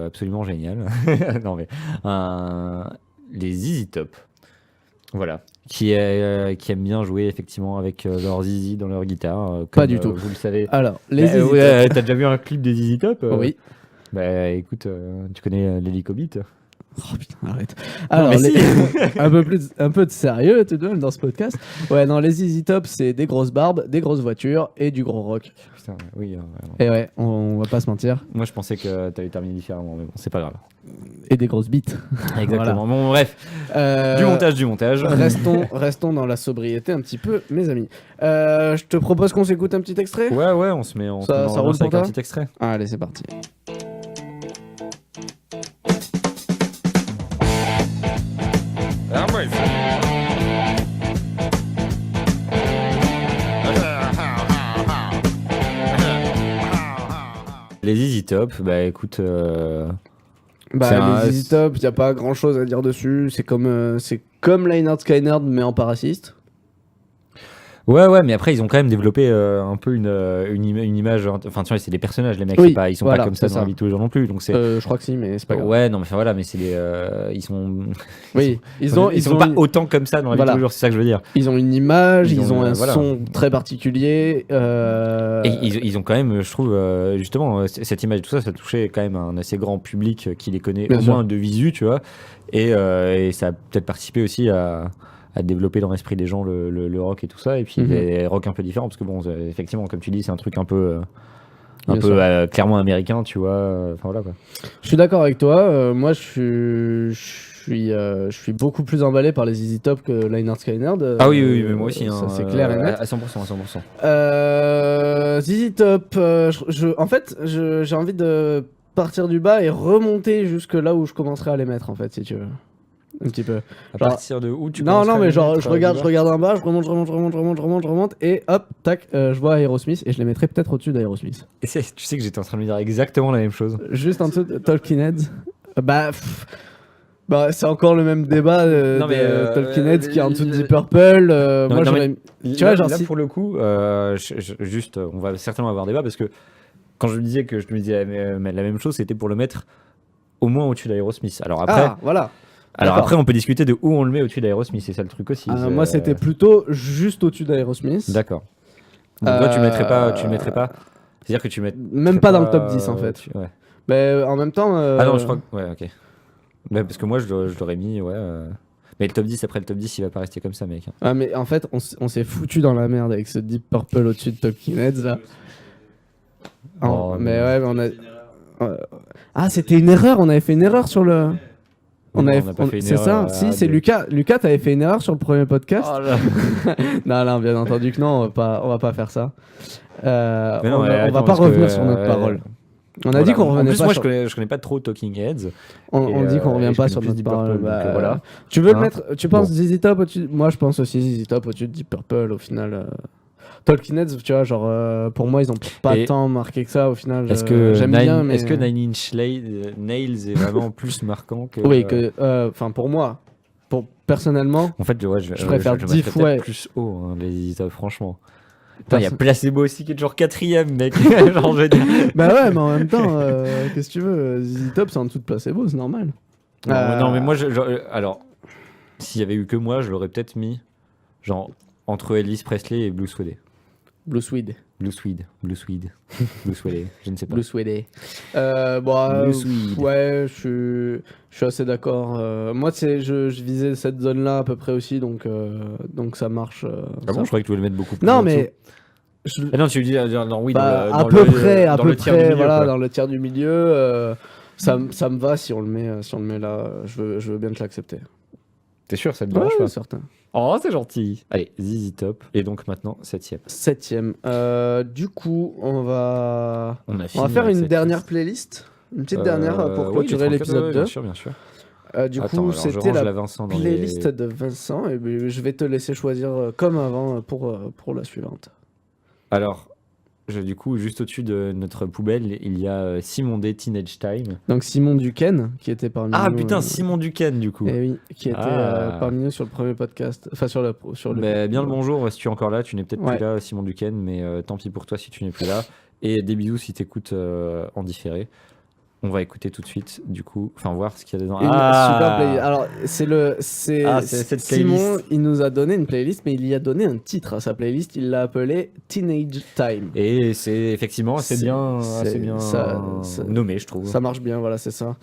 absolument génial. Non mais les ZZ Top. Voilà. Qui aiment bien jouer effectivement avec leur zizi dans leur guitare. Pas comme, du tout. Vous le savez. Alors, les ZZ Top. Ouais, t'as déjà vu un clip des ZZ Top Oui. Bah écoute, tu connais l'hélicobite. Oh putain, arrête. Alors, mais si. un peu de sérieux tout de même dans ce podcast. Ouais, non, les ZZ Top, c'est des grosses barbes, des grosses voitures et du gros rock. Putain, oui. Et ouais, on va pas se mentir. Moi je pensais que t'allais terminer différemment, mais bon, c'est pas grave. Et des grosses bites. Exactement. Bon, bref. Du montage. Restons dans la sobriété un petit peu, mes amis. Je te propose qu'on s'écoute un petit extrait. Ouais, on se met en Ça roule pour avec un toi petit extrait. Allez, c'est parti. Les ZZ Top, bah écoute. Bah, les ZZ Top, il n'y a pas grand chose à dire dessus. C'est comme Lynyrd Skynyrd, mais en pas raciste. Ouais, mais après, ils ont quand même développé un peu une image. Enfin, tu vois, c'est des personnages, les mecs. Oui, Ils sont voilà, pas comme ça c'est dans la ça. vie de tous les jours non plus. Donc c'est. Je crois que si, mais c'est pas grave. Ouais, non, mais enfin voilà, mais c'est des. Ils sont. Oui, ils sont pas autant comme ça dans la vie de tous les jours, c'est ça que je veux dire. Ils ont une image, ils ont un voilà. son très particulier. Et ils ont quand même, je trouve, justement, cette image, tout ça, ça touchait quand même un assez grand public qui les connaît Bien au sûr. moins de visu, tu vois. Et ça a peut-être participé aussi à développer dans l'esprit des gens le rock et tout ça. Et puis des rock un peu différents, parce que bon, effectivement, comme tu dis, c'est un truc un peu clairement américain, tu vois. Enfin voilà quoi. Je suis d'accord avec toi. Moi, je suis beaucoup plus emballé par les ZZ Top que Lynyrd Skynyrd. Ah oui, mais moi aussi. Ça, hein, c'est clair et net. À 100%, à 100%. ZZ Top, en fait, j'ai envie de partir du bas et remonter jusque là où je commencerai à les mettre, en fait, si tu veux. Un petit peu. À Genre- partir de où tu Non, commencerais à mais les genre, mettre, je regarde du bas en bas, je remonte, et hop, tac, je vois Aerosmith, et je les mettrai peut-être au-dessus d'Aerosmith. Et tu sais que j'étais en train de me dire exactement la même chose. Juste en dessous de Talking Heads. Bah, c'est encore le même débat Non, mais, de Talking Heads qui est en dessous de Deep Purple. Moi, non, j'aurais. Tu vois, genre, là si- pour le coup, juste, on va certainement avoir débat parce que quand je me disais que je me disais la même chose, c'était pour le mettre au moins au-dessus d'Aerosmith. Alors après, Ah, voilà. D'accord. on peut discuter de où on le met au-dessus d'Aerosmith, c'est ça le truc aussi. c'est- Moi, c'était plutôt juste au-dessus d'Aerosmith. D'accord. Donc toi, tu le mettrais pas. C'est-à-dire que tu mets. Même pas dans le top 10 en fait. Ouais. Mais en même temps. Ah non, je crois que. Ouais, ok. Ouais, parce que moi, je l'aurais mis, ouais. Mais le top 10, après le top 10, il va pas rester comme ça, mec. Ah, mais en fait, on s'est foutu dans la merde avec ce Deep Purple au-dessus de Talking Heads là. Oh, mais ouais, mais on a. Ah, c'était une erreur, on avait fait une erreur sur le. Non, on n'a pas fait une c'est erreur, ça, si, c'est Lucas. Lucas, t'avais fait une erreur sur le premier podcast. Oh là. Non, bien entendu que non, on va pas faire ça. Mais non, on mais va attends, pas parce revenir que, sur notre parole. On a Voilà. dit qu'on En revenait plus, pas moi, sur... je connais pas trop Talking Heads. On dit qu'on revient je pas connais sur plus notre Deep parole. Purple, donc, voilà. Tu veux le Hein mettre... Tu penses Bon. ZZ Top au-dessus... Moi, je pense aussi ZZ Top au-dessus de Deep Purple, au final. Talking Heads, tu vois, genre, pour moi, ils ont pas Et tant marqué que ça, au final. Est-ce que j'aime bien, mais... Est-ce que Nine Inch Nails est vraiment plus marquant que. Oui, enfin, pour moi, personnellement... En fait, ouais, je préfère je 10 mettrais fois- peut-être plus haut, hein, les Top, franchement. Putain, il y a Placebo aussi qui est toujours 4ème, mec. Genre, je veux dire. Bah ouais, mais en même temps, qu'est-ce que tu veux, ZZ Top, c'est en dessous de Placebo, c'est normal. Non, mais moi, alors, s'il y avait eu que moi, je l'aurais peut-être mis, genre, entre Elvis Presley et Blue Swede. Blue Swede. Blue Swede, je ne sais pas. Blue Swede. Blue Swede. Ouais, je suis assez d'accord. Moi, je visais cette zone-là à peu près aussi, donc ça marche. Ah bon, je croyais que tu voulais le mettre beaucoup plus Non, en dessous. mais Ah non, tu veux dire, genre, oui, bah, dans à le- peu dans près, le- à dans peu le tiers du près, milieu, voilà, quoi. dans le tiers du milieu. Ça me va si on le met là. Je veux bien te l'accepter. T'es sûr, ça te Ouais, dérange pas? certain. Oh, c'est gentil. Allez, ZZ Top. Et donc maintenant, 7ème. 7ème. Du coup, on va On faire une dernière playlist. Une petite dernière pour clôturer l'épisode 2. Bien sûr, bien sûr. Du Attends, coup, alors, je c'était range la Vincent dans playlist les- de Vincent et ben, je vais te laisser choisir comme avant pour la suivante. Alors, du coup, juste au-dessus de notre poubelle, il y a Simon D. Teenage Time. Donc Simon Duquesne qui était parmi Ah nous. putain, Simon Duquesne, du coup. Eh oui, qui était Ah. parmi nous sur le premier podcast, enfin sur le Bah, bien le bonjour, si tu es encore là, tu n'es peut-être Ouais. plus là, Simon Duquesne, mais tant pis pour toi si tu n'es plus là. Et des bisous si tu écoutes en différé. On va écouter tout de suite, du coup, enfin voir ce qu'il y a dedans. Une super playlist. Alors c'est Ah, c'est cette Simon, playlist. il nous a donné une playlist, mais il y a donné un titre à sa playlist. Il l'a appelé Teenage Time. Et c'est effectivement assez bien ça- nommé, je trouve. Ça marche bien, voilà, c'est ça.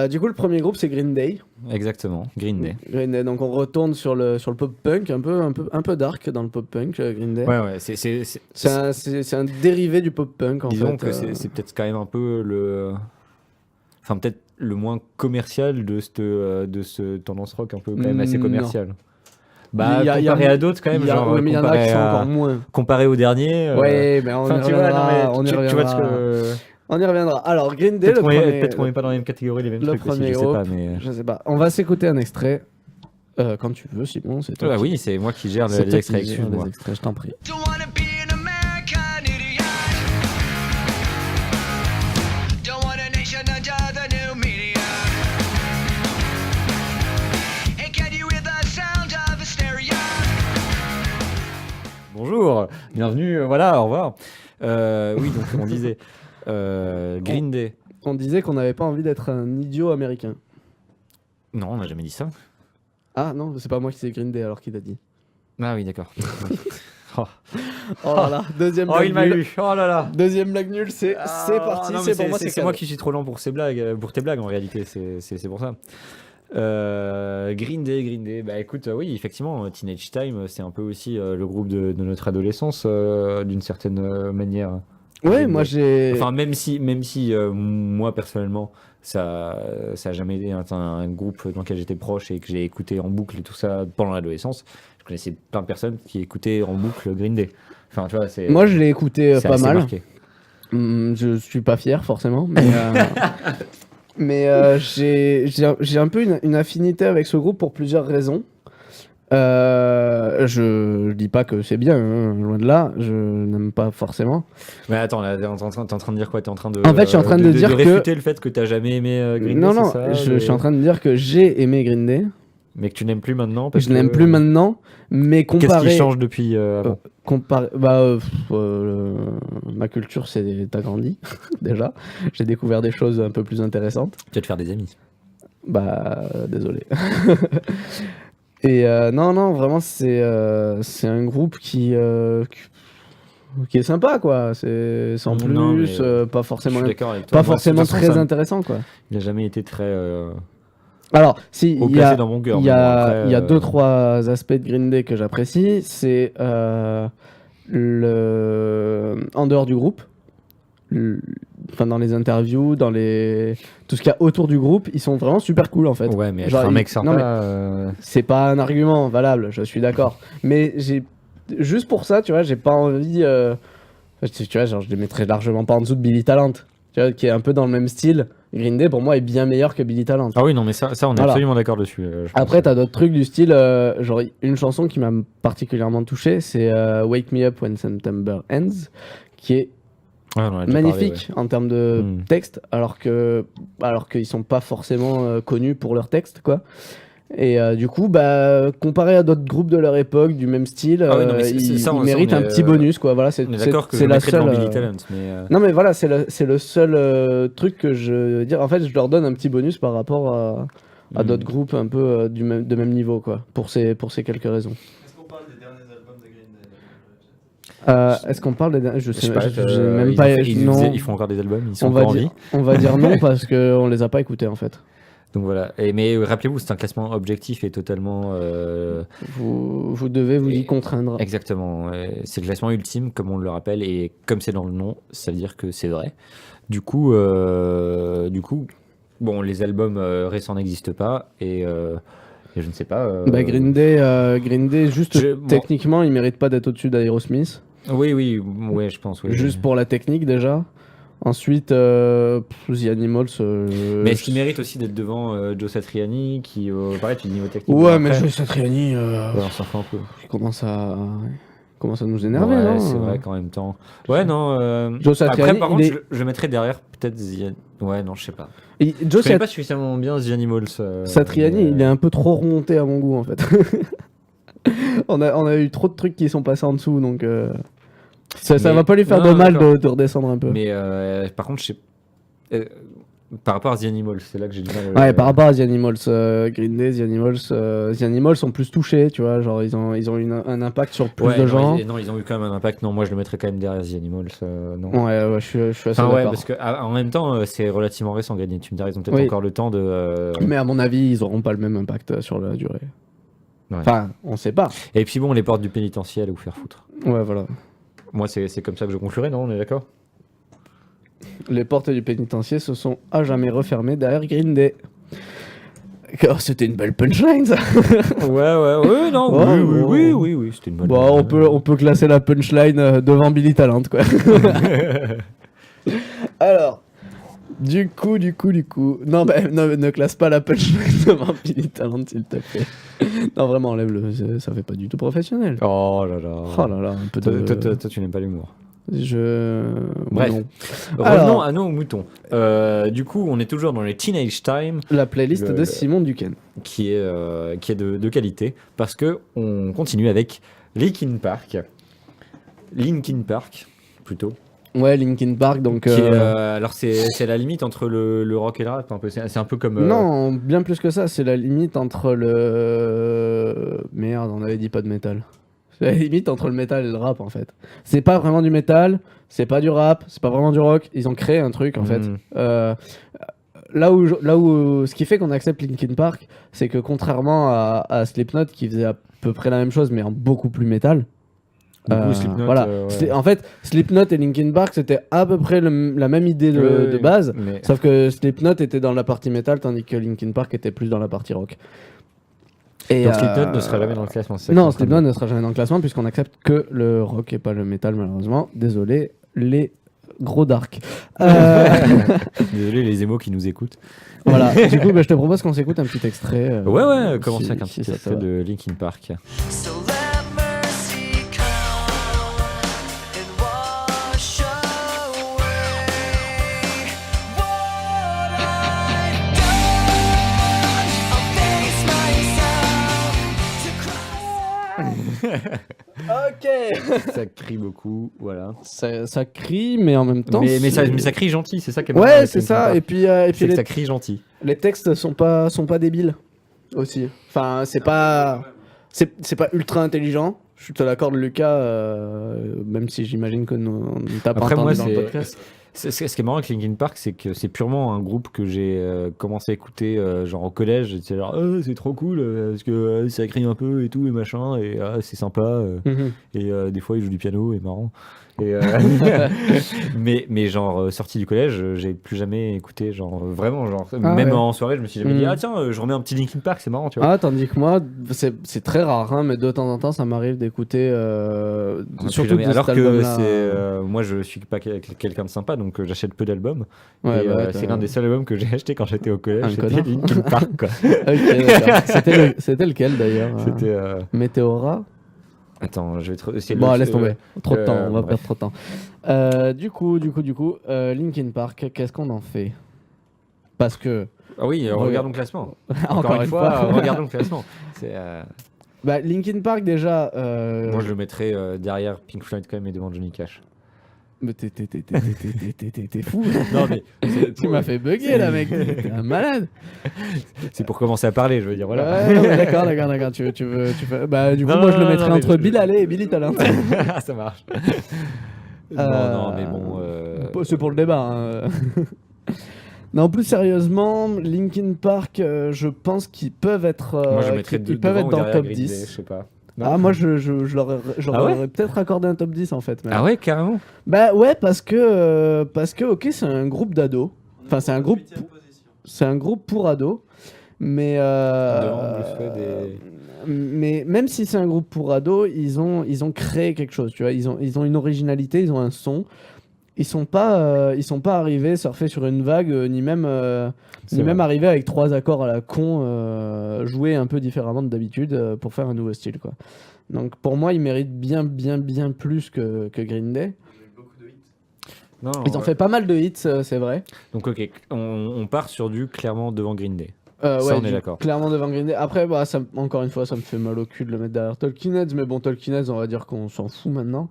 Du coup, le premier groupe c'est Green Day. Exactement, Green Day. Green Day. Donc on retourne sur le pop punk, un peu dark dans le pop punk, Green Day. Ouais, C'est un dérivé du pop punk en disons fait. que c'est peut-être quand même un peu le. Enfin, peut-être le moins commercial de ce tendance rock un peu quand même assez Non. commercial. Bah, Il y a- comparé à d'autres quand même, genre mais il y en a qui sont encore moins. comparé au dernier. Ouais, mais on enfin, y tu vois, reviendra. non, On mais y tu vois ce reviendra. que. On y reviendra. Alors Green Day, Peut-être qu'on met pas dans les mêmes catégories les mêmes le trucs aussi, premier je sais groupe, pas, mais. je sais pas. On va s'écouter un extrait. Quand tu veux, Simon, c'est toi. Ah qui- oui, c'est moi qui gère c'est les toi extraits, qui gères excuse-moi. les extraits, je t'en prie. Don't wanna be an American idiot. bonjour, bienvenue, voilà, au revoir. Oui, donc on disait Green Day. On disait qu'on n'avait pas envie d'être un idiot américain. Non, on n'a jamais dit ça. Ah non, c'est pas moi qui sais Green Day alors qu'il a dit. Ah oui, d'accord. Oh là là, deuxième blague il m'a nulle. eu. Oh là là. Deuxième blague nulle, c'est parti, non, mais c'est pour moi, c'est moi qui suis trop lent pour ces blagues, pour tes blagues en réalité, c'est pour ça. Green Day, bah écoute, oui, effectivement, Teenage Time, c'est un peu aussi le groupe de notre adolescence, d'une certaine manière. Ouais, moi j'ai. Enfin, même si moi personnellement, ça a jamais été un groupe dans lequel j'étais proche et que j'ai écouté en boucle et tout ça pendant l'adolescence. Je connaissais plein de personnes qui écoutaient en boucle Green Day. Enfin, tu vois, c'est. Moi je l'ai écouté c'est pas assez mal. marqué. Je suis pas fier forcément, mais j'ai un peu une affinité avec ce groupe pour plusieurs raisons. Je dis pas que c'est bien, hein, loin de là, je n'aime pas forcément. Mais attends, là, t'es en train de dire quoi? T'es en train de. En fait, je suis en train de dire que. réfuter le fait que t'as jamais aimé Green Day, Non, c'est non, ça, je suis en train de dire que j'ai aimé Green Day. Mais que tu n'aimes plus maintenant parce Je n'aime plus maintenant, mais Qu'est-ce comparé. qui change depuis avant? Ma culture s'est agrandie, déjà. J'ai découvert des choses un peu plus intéressantes. Tu vas te faire des amis. Désolé. Et non, vraiment, c'est un groupe qui est sympa, quoi. C'est sans plus, Non, mais, pas forcément, Je suis d'accord avec toi. pas Moi, forcément de toute façon, très ça- intéressant, quoi. Il n'a jamais été très Alors, si, haut il y placé a, dans mon cœur. il y mais bon, a, après, il y a 2-3 aspects de Green Day que j'apprécie. C'est en dehors du groupe, enfin dans les interviews, tout ce qu'il y a autour du groupe, ils sont vraiment super cool en fait. Ouais, mais être Genre, un mec non, sympa. mais c'est pas un argument valable, je suis d'accord. Mais juste pour ça, tu vois, j'ai pas envie. Tu vois, genre, je les mettrais largement pas en dessous de Billy Talent, tu vois, qui est un peu dans le même style. Green Day pour moi est bien meilleur que Billy Talent. Ah oui, non, mais ça on est Voilà. absolument d'accord dessus. Je Après, pense. t'as d'autres trucs du style, genre une chanson qui m'a particulièrement touché, c'est Wake Me Up When September Ends, qui est Ouais, on en a déjà magnifique en termes de Hmm. texte, alors qu'ils sont pas forcément connus pour leur texte, quoi. Et du coup, comparé à d'autres groupes de leur époque du même style, Ah oui, non, mais c'est ça, ils on méritent est, un petit bonus, quoi. Voilà, c'est On est d'accord que c'est je la mettrais seule. devant Billy Talent, mais Non, mais voilà, c'est le seul truc que je veux dire. En fait, je leur donne un petit bonus par rapport à d'autres groupes un peu de même niveau, quoi, pour ces quelques raisons. Est-ce qu'on parle des derniers albums de Green Day? Est-ce qu'on parle des derniers? Je je sais sais pas, j'ai même pas. Non, ils font encore des albums, ils sont on va encore en vie. dire, on va dire non parce qu'on les a pas écoutés en fait. Donc voilà. Mais rappelez-vous, c'est un classement objectif et totalement. Vous devez vous y Et- contraindre. Exactement. C'est le classement ultime, comme on le rappelle, et comme c'est dans le nom, ça veut dire que c'est vrai. Du coup, bon, les albums récents n'existent pas, et je ne sais pas. Green Day, juste Bon. techniquement, il mérite pas d'être au-dessus d'Aerosmith. Oui, ouais, je pense. Oui. Juste pour la technique déjà. Ensuite, The Animals. Mais est-ce qu'il mérite aussi d'être devant Joe Satriani, qui, pareil, tu dis niveau technique. Ouais, bon, mais après, Joe Satriani, ouais, on s'en fout un peu. il commence à nous énerver, Ouais, non? c'est vrai qu'en même temps. Ouais, non. Joe Satriani, après, par contre, il est- je mettrais derrière peut-être Ouais, non, je sais pas. Et Je Joe connais pas suffisamment bien The Animals. Satriani, mais, il est un peu trop remonté à mon goût en fait. on a eu trop de trucs qui sont passés en dessous, donc ça Mais- va pas lui faire non, de mal d'accord. de redescendre un peu. Mais par contre, je sais. Par rapport à The Animals, c'est là que j'ai du mal. Ouais, par rapport à The Animals, Green Day, The Animals sont plus touchés, tu vois, genre ils ont eu un impact sur plus Ouais, de non, gens. non, ils ont eu quand même un impact. Non, moi je le mettrais quand même derrière The Animals. Non. Ouais, je suis assez Enfin, ouais, d'accord. parce que en même temps, c'est relativement récent, Green Day. Tu me diras, ils ont peut-être Oui. encore le temps de. Mais à mon avis, ils auront pas le même impact sur la durée. Ouais. Enfin, on sait pas. Et puis bon, les portes du pénitentiaire, allez vous faire foutre. Ouais, voilà. Moi, c'est comme ça que je conclurai, non? On est d'accord? Les portes du pénitencier se sont à jamais refermées derrière Green Day. Oh, c'était une belle punchline, ça. ouais, non, Ouais, oui, c'était une bonne. Bon, on peut classer la punchline devant Billy Talent, quoi. Alors, du coup. Non, ne classe pas la punchline devant Billy Talent, s'il te plaît. Non, vraiment, enlève-le. Ça fait pas du tout professionnel. Oh là là. Oh là là, un peu de. Toi, tu n'aimes pas l'humour. Bref. Non. Revenons Alors- à nos moutons. Du coup, on est toujours dans les Teenage Time, La playlist Le- de Simon Duquesne. qui est de qualité, parce que on continue avec Linkin Park. Linkin Park, plutôt. Ouais, Linkin Park, donc... Qui est, alors c'est la limite entre le rock et le rap, un peu. C'est un peu comme... Non, bien plus que ça, c'est la limite entre le... Merde, on avait dit pas de métal. C'est la limite entre le métal et le rap, en fait. C'est pas vraiment du métal, c'est pas du rap, c'est pas vraiment du rock. Ils ont créé un truc, en fait. Là où ce qui fait qu'on accepte Linkin Park, c'est que contrairement à Slipknot, qui faisait à peu près la même chose, mais en beaucoup plus métal... Slipknot, voilà. ouais. En fait, Slipknot et Linkin Park, c'était à peu près la même idée de base, mais... sauf que Slipknot était dans la partie métal, tandis que Linkin Park était plus dans la partie rock. Et donc Slipknot ne sera jamais dans le classement. Non, Slipknot ne sera jamais dans le classement, puisqu'on accepte que le rock et pas le métal, malheureusement. Désolé, les gros dark. Désolé les émos qui nous écoutent. Voilà, du coup, je te propose qu'on s'écoute un petit extrait. Commencer avec un petit extrait de Linkin Park. So let mercy come and wash away what I've done. I'll face myself to cry. Ok. Ça crie beaucoup, voilà. Ça crie, mais en même temps. Mais ça crie gentil, c'est ça qui est Ouais, c'est ça. Et puis que ça crie gentil. les textes sont pas débiles aussi. Enfin, c'est pas ultra intelligent. Je te l'accorde, Lucas, même si j'imagine que nous t'as pas Après, entendu moi, dans le podcast. ce qui est marrant avec Linkin Park, c'est que c'est purement un groupe que j'ai commencé à écouter genre au collège. J'étais genre, c'est trop cool parce que ça crie un peu et tout et machin, et c'est sympa. Et des fois, il joue du piano et marrant. Et, mais genre sorti du collège, j'ai plus jamais écouté genre vraiment genre même en soirée, je me suis jamais dit tiens, je remets un petit Linkin Park, c'est marrant, tu vois. Tandis que moi, c'est très rare, hein, mais de temps en temps, ça m'arrive d'écouter. Surtout de alors cet que album-là. c'est moi je suis pas quelqu'un de sympa, donc j'achète peu d'albums. Ouais, et bah, c'est l'un des seuls albums que j'ai acheté quand j'étais au collège. Un C'était connard. Linkin Park, quoi. Ok, d'accord. C'était lequel d'ailleurs C'était Météora. attends, je vais essayer de Bon, le- laisse tomber. Trop de temps, on va bref. perdre trop de temps. Du coup, Linkin Park, qu'est-ce qu'on en fait? Parce que. Ah oui, Regarde. regardons le classement. Encore une fois. regardons le classement. C'est, Bah, Linkin Park, déjà. moi, je le mettrais derrière Pink Floyd quand même et devant Johnny Cash. Mais t'es fou. Non, mais Tu m'as fait bugger là, mec. T'es un malade. c'est pour commencer à parler, je veux dire, voilà. Ouais, non, mais d'accord. Tu veux. Bah, du coup, Non, moi, je le non, mettrais non, mais entre je- Bill Haley et Billy Talent. Ça marche. Non, mais bon. C'est pour le débat. Hein. Non, plus sérieusement, Linkin Park, je pense qu'ils peuvent être, moi, je mettrais ils peuvent être dans le top 10. Je sais pas. Ah, moi, je leur Ah ouais aurais peut-être accordé un top 10 en fait. Mais... Ah ouais, carrément. Bah ouais, parce que ok, c'est un groupe d'ados. Enfin, c'est un groupe pour ados. Mais Devant Blue Sweat et- mais même si c'est un groupe pour ados, ils ont créé quelque chose, tu vois. Ils ont une originalité, ils ont un son. Ils sont pas arrivés surfer sur une vague, ni même arrivés avec 3 accords à la con, joués un peu différemment de d'habitude pour faire un nouveau style, quoi. Donc pour moi, ils méritent bien plus que Green Day. Non, Ils ont fait pas mal de hits, c'est vrai. Donc ok, on part sur du clairement devant Green Day. Ouais, on est d'accord. Clairement devant Green Day. Après, bah, encore une fois, ça me fait mal au cul de le mettre derrière Talking Heads, mais bon, Talking Heads, on va dire qu'on s'en fout maintenant.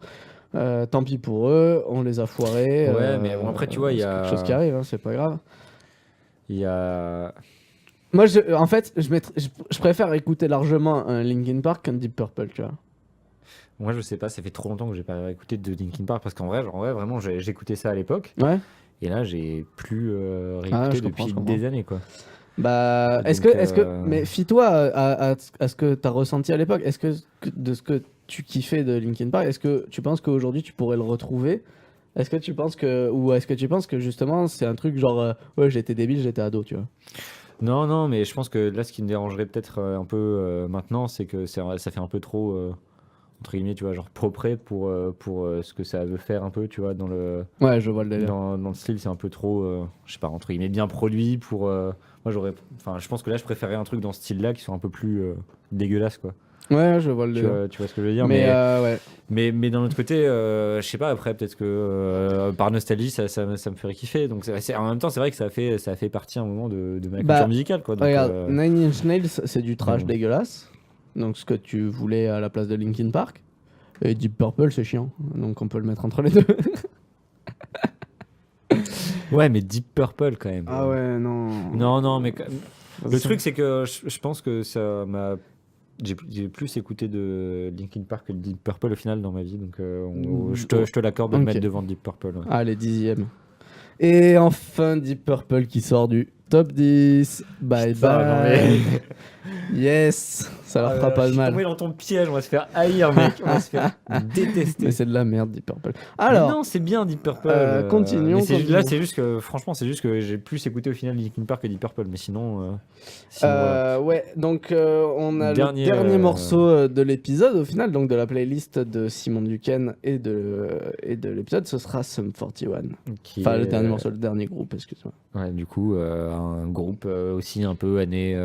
Tant pis pour eux, on les a foirés. Ouais, mais bon, après, tu vois, il y c'est a- quelque chose qui arrive, hein, c'est pas grave. Il y a... Moi, en fait, je préfère écouter largement un Linkin Park qu'un Deep Purple, tu vois. Moi, je sais pas, ça fait trop longtemps que j'ai pas écouté de Linkin Park parce qu'en vrai, vraiment, j'écoutais ça à l'époque. Ouais. Et là, j'ai plus réécouté je comprends, depuis je comprends. des années, quoi. Bah, Donc, est-ce que, mais fie-toi à ce que t'as ressenti à l'époque. Est-ce que de ce que tu kiffais de Linkin Park, est-ce que tu penses qu'aujourd'hui tu pourrais le retrouver? Est-ce que tu penses que justement c'est un truc genre ouais, j'étais débile, j'étais ado, tu vois? Non, mais je pense que là, ce qui me dérangerait peut-être un peu maintenant, c'est que ça fait un peu trop, entre guillemets, tu vois, genre propre pour ce que ça veut faire un peu, tu vois, dans le Ouais, je vois le délire. dans le style, c'est un peu trop, je sais pas, entre guillemets, bien produit pour... moi, je pense que là, je préférais un truc dans ce style-là qui soit un peu plus dégueulasse, quoi. Ouais, je vois le délire. Tu vois ce que je veux dire, Mais ouais. mais d'un autre côté, je sais pas, après, peut-être que par nostalgie, ça me ferait kiffer. Donc, en même temps, c'est vrai que ça a fait partie à un moment de ma culture musicale, quoi. Donc, Regarde, Nine Inch Nails, c'est du trash bon. dégueulasse. Donc ce que tu voulais à la place de Linkin Park. Et Deep Purple, c'est chiant. Donc on peut le mettre entre les deux. Ouais, mais Deep Purple quand même. Ah ouais, non. Non, mais le truc, c'est que je pense que ça m'a. J'ai plus écouté de Linkin Park que de Deep Purple au final dans ma vie, donc je te l'accorde de le mettre devant Deep Purple. Ouais. Allez, 10e. Et enfin, Deep Purple qui sort du top 10. Bye bye. Yes, ça leur fera pas de mal. On est dans ton piège, on va se faire haïr, mec. On va se faire détester. Mais c'est de la merde, Deep Purple. Alors, mais non, c'est bien Deep Purple. Continuons. Là, c'est juste que, franchement, c'est juste que j'ai plus écouté au final Linkin Park que Deep Purple. Mais sinon. Ouais, donc on a le dernier morceau de l'épisode au final, donc de la playlist de Simon Duquesne et de l'épisode, ce sera Sum 41. Enfin, le dernier morceau, le dernier groupe, excuse-moi. Ouais, du coup, un groupe aussi un peu année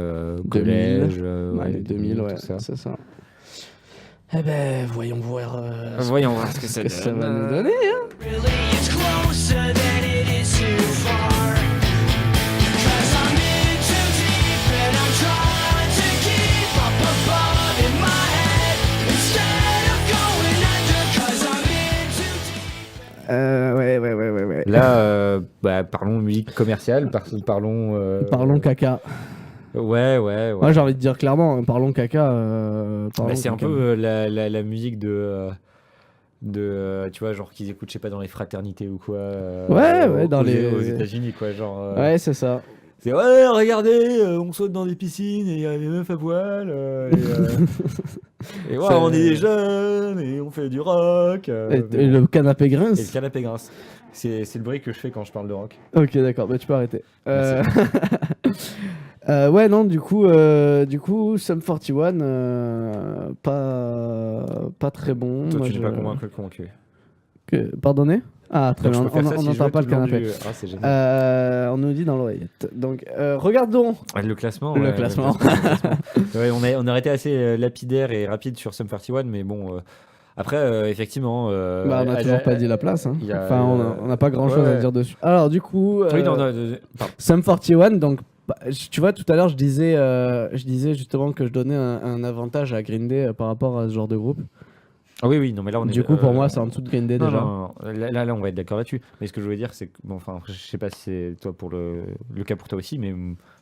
collège. Ouais, 2000, ouais, c'est ça. Eh ben, voyons voir ce que ça va nous donner. Hein. Really, it's closer than it is too far. 'Cause I'm in too deep and I'm trying to keep up above in my head instead of going under. 'Cause I'm in too deep. Ouais. Là, parlons musique commerciale, parlons caca. Ouais. Moi, j'ai envie de dire clairement, parlons caca. C'est un caca. peu la musique de tu vois, genre qu'ils écoutent, je sais pas, dans les fraternités ou quoi. Aux États-Unis, quoi, genre. Ouais, c'est ça. C'est ouais, regardez, on saute dans des piscines et il y a des meufs à poil. Et ouais, on est des jeunes et on fait du rock. Et le canapé grince. Et le canapé grince. C'est le bruit que je fais quand je parle de rock. Ok, d'accord, bah tu peux arrêter. Ouais, non, du coup, Sum 41, pas très bon. Toi, moi, tu n'es pas convaincu. Pardonnez. Ah, très bien, on n'entend pas le canapé. Ah, c'est génial. On nous dit dans l'oreillette. Donc, regardons le classement. Le classement. Ouais, on a été assez lapidaire et rapide sur Sum 41, mais bon... Après, effectivement... on n'a toujours pas dit la place. Hein. Enfin, on n'a pas grand-chose à dire dessus. Alors, du coup... Sum 41, donc... tu vois, tout à l'heure, je disais justement que je donnais un avantage à Green Day par rapport à ce genre de groupe. Ah oui, non, mais là, on est... Du coup, pour moi, c'est en dessous de Green Day, déjà. Non. Là, on va être d'accord là-dessus. Mais ce que je voulais dire, c'est que... Bon, enfin, je sais pas si c'est toi pour le cas pour toi aussi, mais...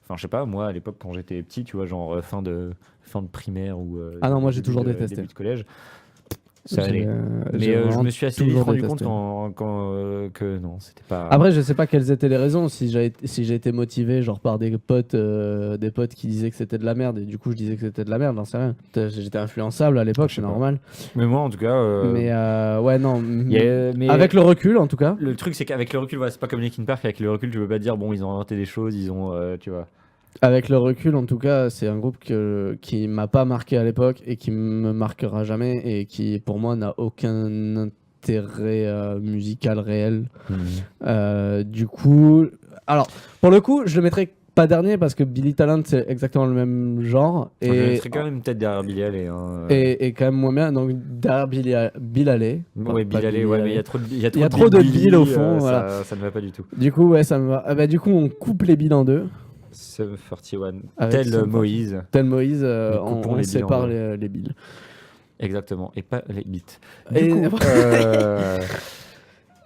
Enfin, je sais pas, moi, à l'époque, quand j'étais petit, tu vois, genre fin de primaire ou... ah non, moi, j'ai toujours détesté. Début de collège. Ça allait. Mais je me suis assez vite rendu compte que non, c'était pas... Après, je sais pas quelles étaient les raisons. Si j'ai été motivé genre par des potes qui disaient que c'était de la merde et du coup je disais que c'était de la merde, j'en sais rien. J'étais influençable à l'époque, c'est normal. Mais moi, en tout cas... Mais ouais, non. Mais avec le recul, en tout cas. Le truc, c'est qu'avec le recul, voilà, c'est pas comme Linkin Park. Avec le recul, tu peux pas dire, bon, ils ont inventé des choses, ils ont... tu vois... Avec le recul, en tout cas, c'est un groupe qui m'a pas marqué à l'époque et qui me marquera jamais et qui, pour moi, n'a aucun intérêt musical réel. Du coup, alors, pour le coup, je le mettrais pas dernier parce que Billy Talent, c'est exactement le même genre. Et je serais quand même peut-être derrière Billy Haley. Et quand même moins bien, donc derrière Bill Haley. Ouais, Bill Haley, ouais, mais il y a trop de Bill au fond. Voilà. Ça ne va pas du tout. Du coup, ouais, ça me va. Du coup, on coupe les Bills en deux. Sum 41. Tel Moïse. On sépare les billes. Exactement, et pas les bits. Du coup,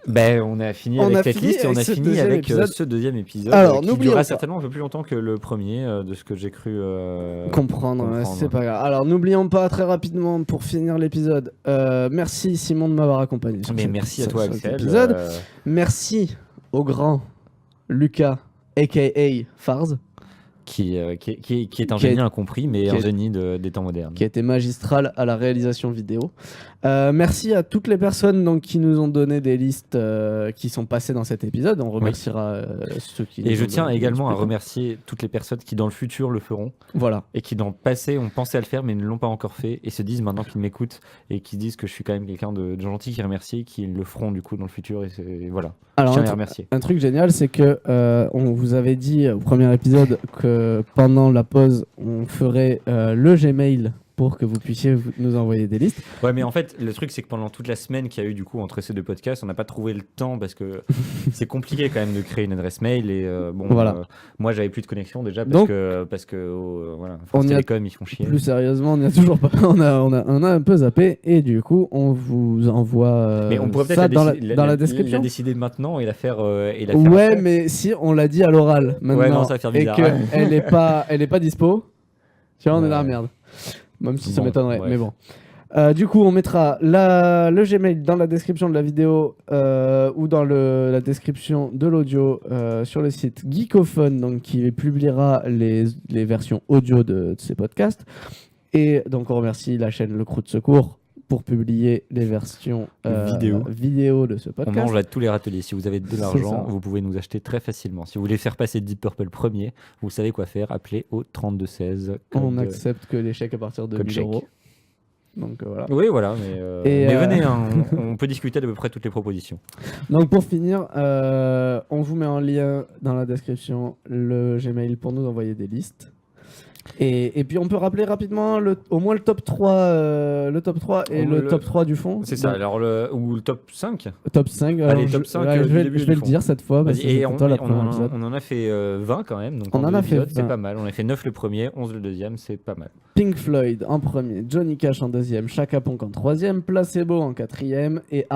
on a fini avec cette liste et on a fini avec ce deuxième épisode. Alors, qui durera certainement un peu plus longtemps que le premier, de ce que j'ai cru comprendre. C'est pas grave. Alors, n'oublions pas très rapidement pour finir l'épisode. Merci Simon de m'avoir accompagné. Mais merci à toi, Axel. Merci au grand Lucas, a.k.a. Farz. Qui est un génie incompris, mais un génie des temps modernes. Qui a été magistral à la réalisation vidéo. Merci à toutes les personnes donc, qui nous ont donné des listes qui sont passées dans cet épisode. On remerciera ceux qui... Et je tiens également à remercier toutes les personnes qui dans le futur le feront. Voilà. Et qui dans le passé ont pensé à le faire mais ne l'ont pas encore fait. Et se disent maintenant qu'ils m'écoutent et qui disent que je suis quand même quelqu'un de gentil qui remercie, qui le feront du coup dans le futur. Et voilà. Alors, je tiens à les remercier. Un truc génial, c'est que on vous avait dit au premier épisode que pendant la pause, on ferait le Gmail pour que vous puissiez nous envoyer des listes. Ouais, mais en fait, le truc, c'est que pendant toute la semaine qu'il y a eu du coup entre ces deux podcasts, on n'a pas trouvé le temps parce que c'est compliqué quand même de créer une adresse mail. Et Voilà. moi, j'avais plus de connexion déjà Donc, parce que voilà, France on y a- Télécom, ils font chier. Plus sérieusement, on n'y a toujours pas. On a un peu zappé et du coup, on vous envoie Mais on pourrait ça peut-être dans la description. la décider maintenant et la faire. Ouais, après. mais si on l'a dit à l'oral maintenant Ouais, non, ça va faire bizarre. et qu'elle est pas dispo, tu vois, on est dans la merde. Même si ça Bon, m'étonnerait, bref. mais bon. Du coup, on mettra le Gmail dans la description de la vidéo ou dans la description de l'audio sur le site Geekophone, donc qui publiera les versions audio de ces podcasts. Et donc, on remercie la chaîne Le Crew de Secours pour publier les versions vidéo de ce On podcast. mange à tous les râteliers. Si vous avez de C'est l'argent, ça. vous pouvez nous acheter très facilement. Si vous voulez faire passer Deep Purple premier, vous savez quoi faire. Appelez au 3216. On accepte que les chèques à partir de code 1000 chèque. euros. Donc voilà. Oui, voilà. Et, mais venez, hein, on peut discuter d'à peu près toutes les propositions. Donc pour finir, on vous met en lien dans la description le Gmail pour nous envoyer des listes. Et puis on peut rappeler rapidement au moins le top 3, et le top 3 du fond. C'est ça, Donc, alors ou le top 5. top 5. Allez, alors top 5 je du vais, début je vais du le fond. dire cette fois parce que Et c'était toi la première épisode. on en a fait 20 quand même. Donc On en a fait c'est 20. pas mal. On a fait 9 le premier, 11 le deuxième, c'est pas mal. Pink Floyd en premier, Johnny Cash en deuxième, Chaka Ponk en troisième, Placebo en quatrième et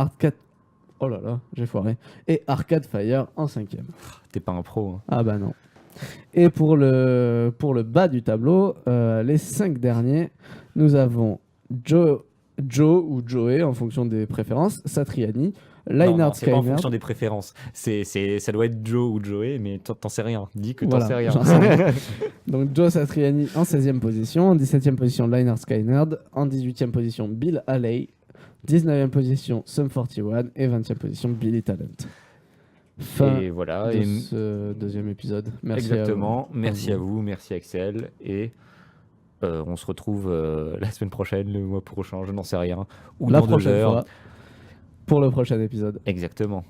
Oh là là, j'ai foiré. Et Arcade Fire en cinquième. T'es pas un pro. Hein. Ah bah non. Et pour le bas du tableau, les 5 derniers, nous avons Joe ou Joey en fonction des préférences, Satriani, Non, Leinhard c'est pas en Skynyrd. fonction des préférences. Ça doit être Joe ou Joey, mais t'en sais rien. Dis que t'en Voilà, sais rien. j'en sais rien. Donc Joe Satriani en 16e position, en 17e position Leinhard Skynyrd, en 18e position Bill Haley, 19e position Sum 41 et 20e position Billy Talent. Fin Et voilà. de ce deuxième épisode. Merci Exactement. à vous. Merci à vous, merci Axel. Et on se retrouve la semaine prochaine, le mois prochain, je n'en sais rien. Ou La dans 2 prochaine heures. fois pour le prochain épisode. Exactement.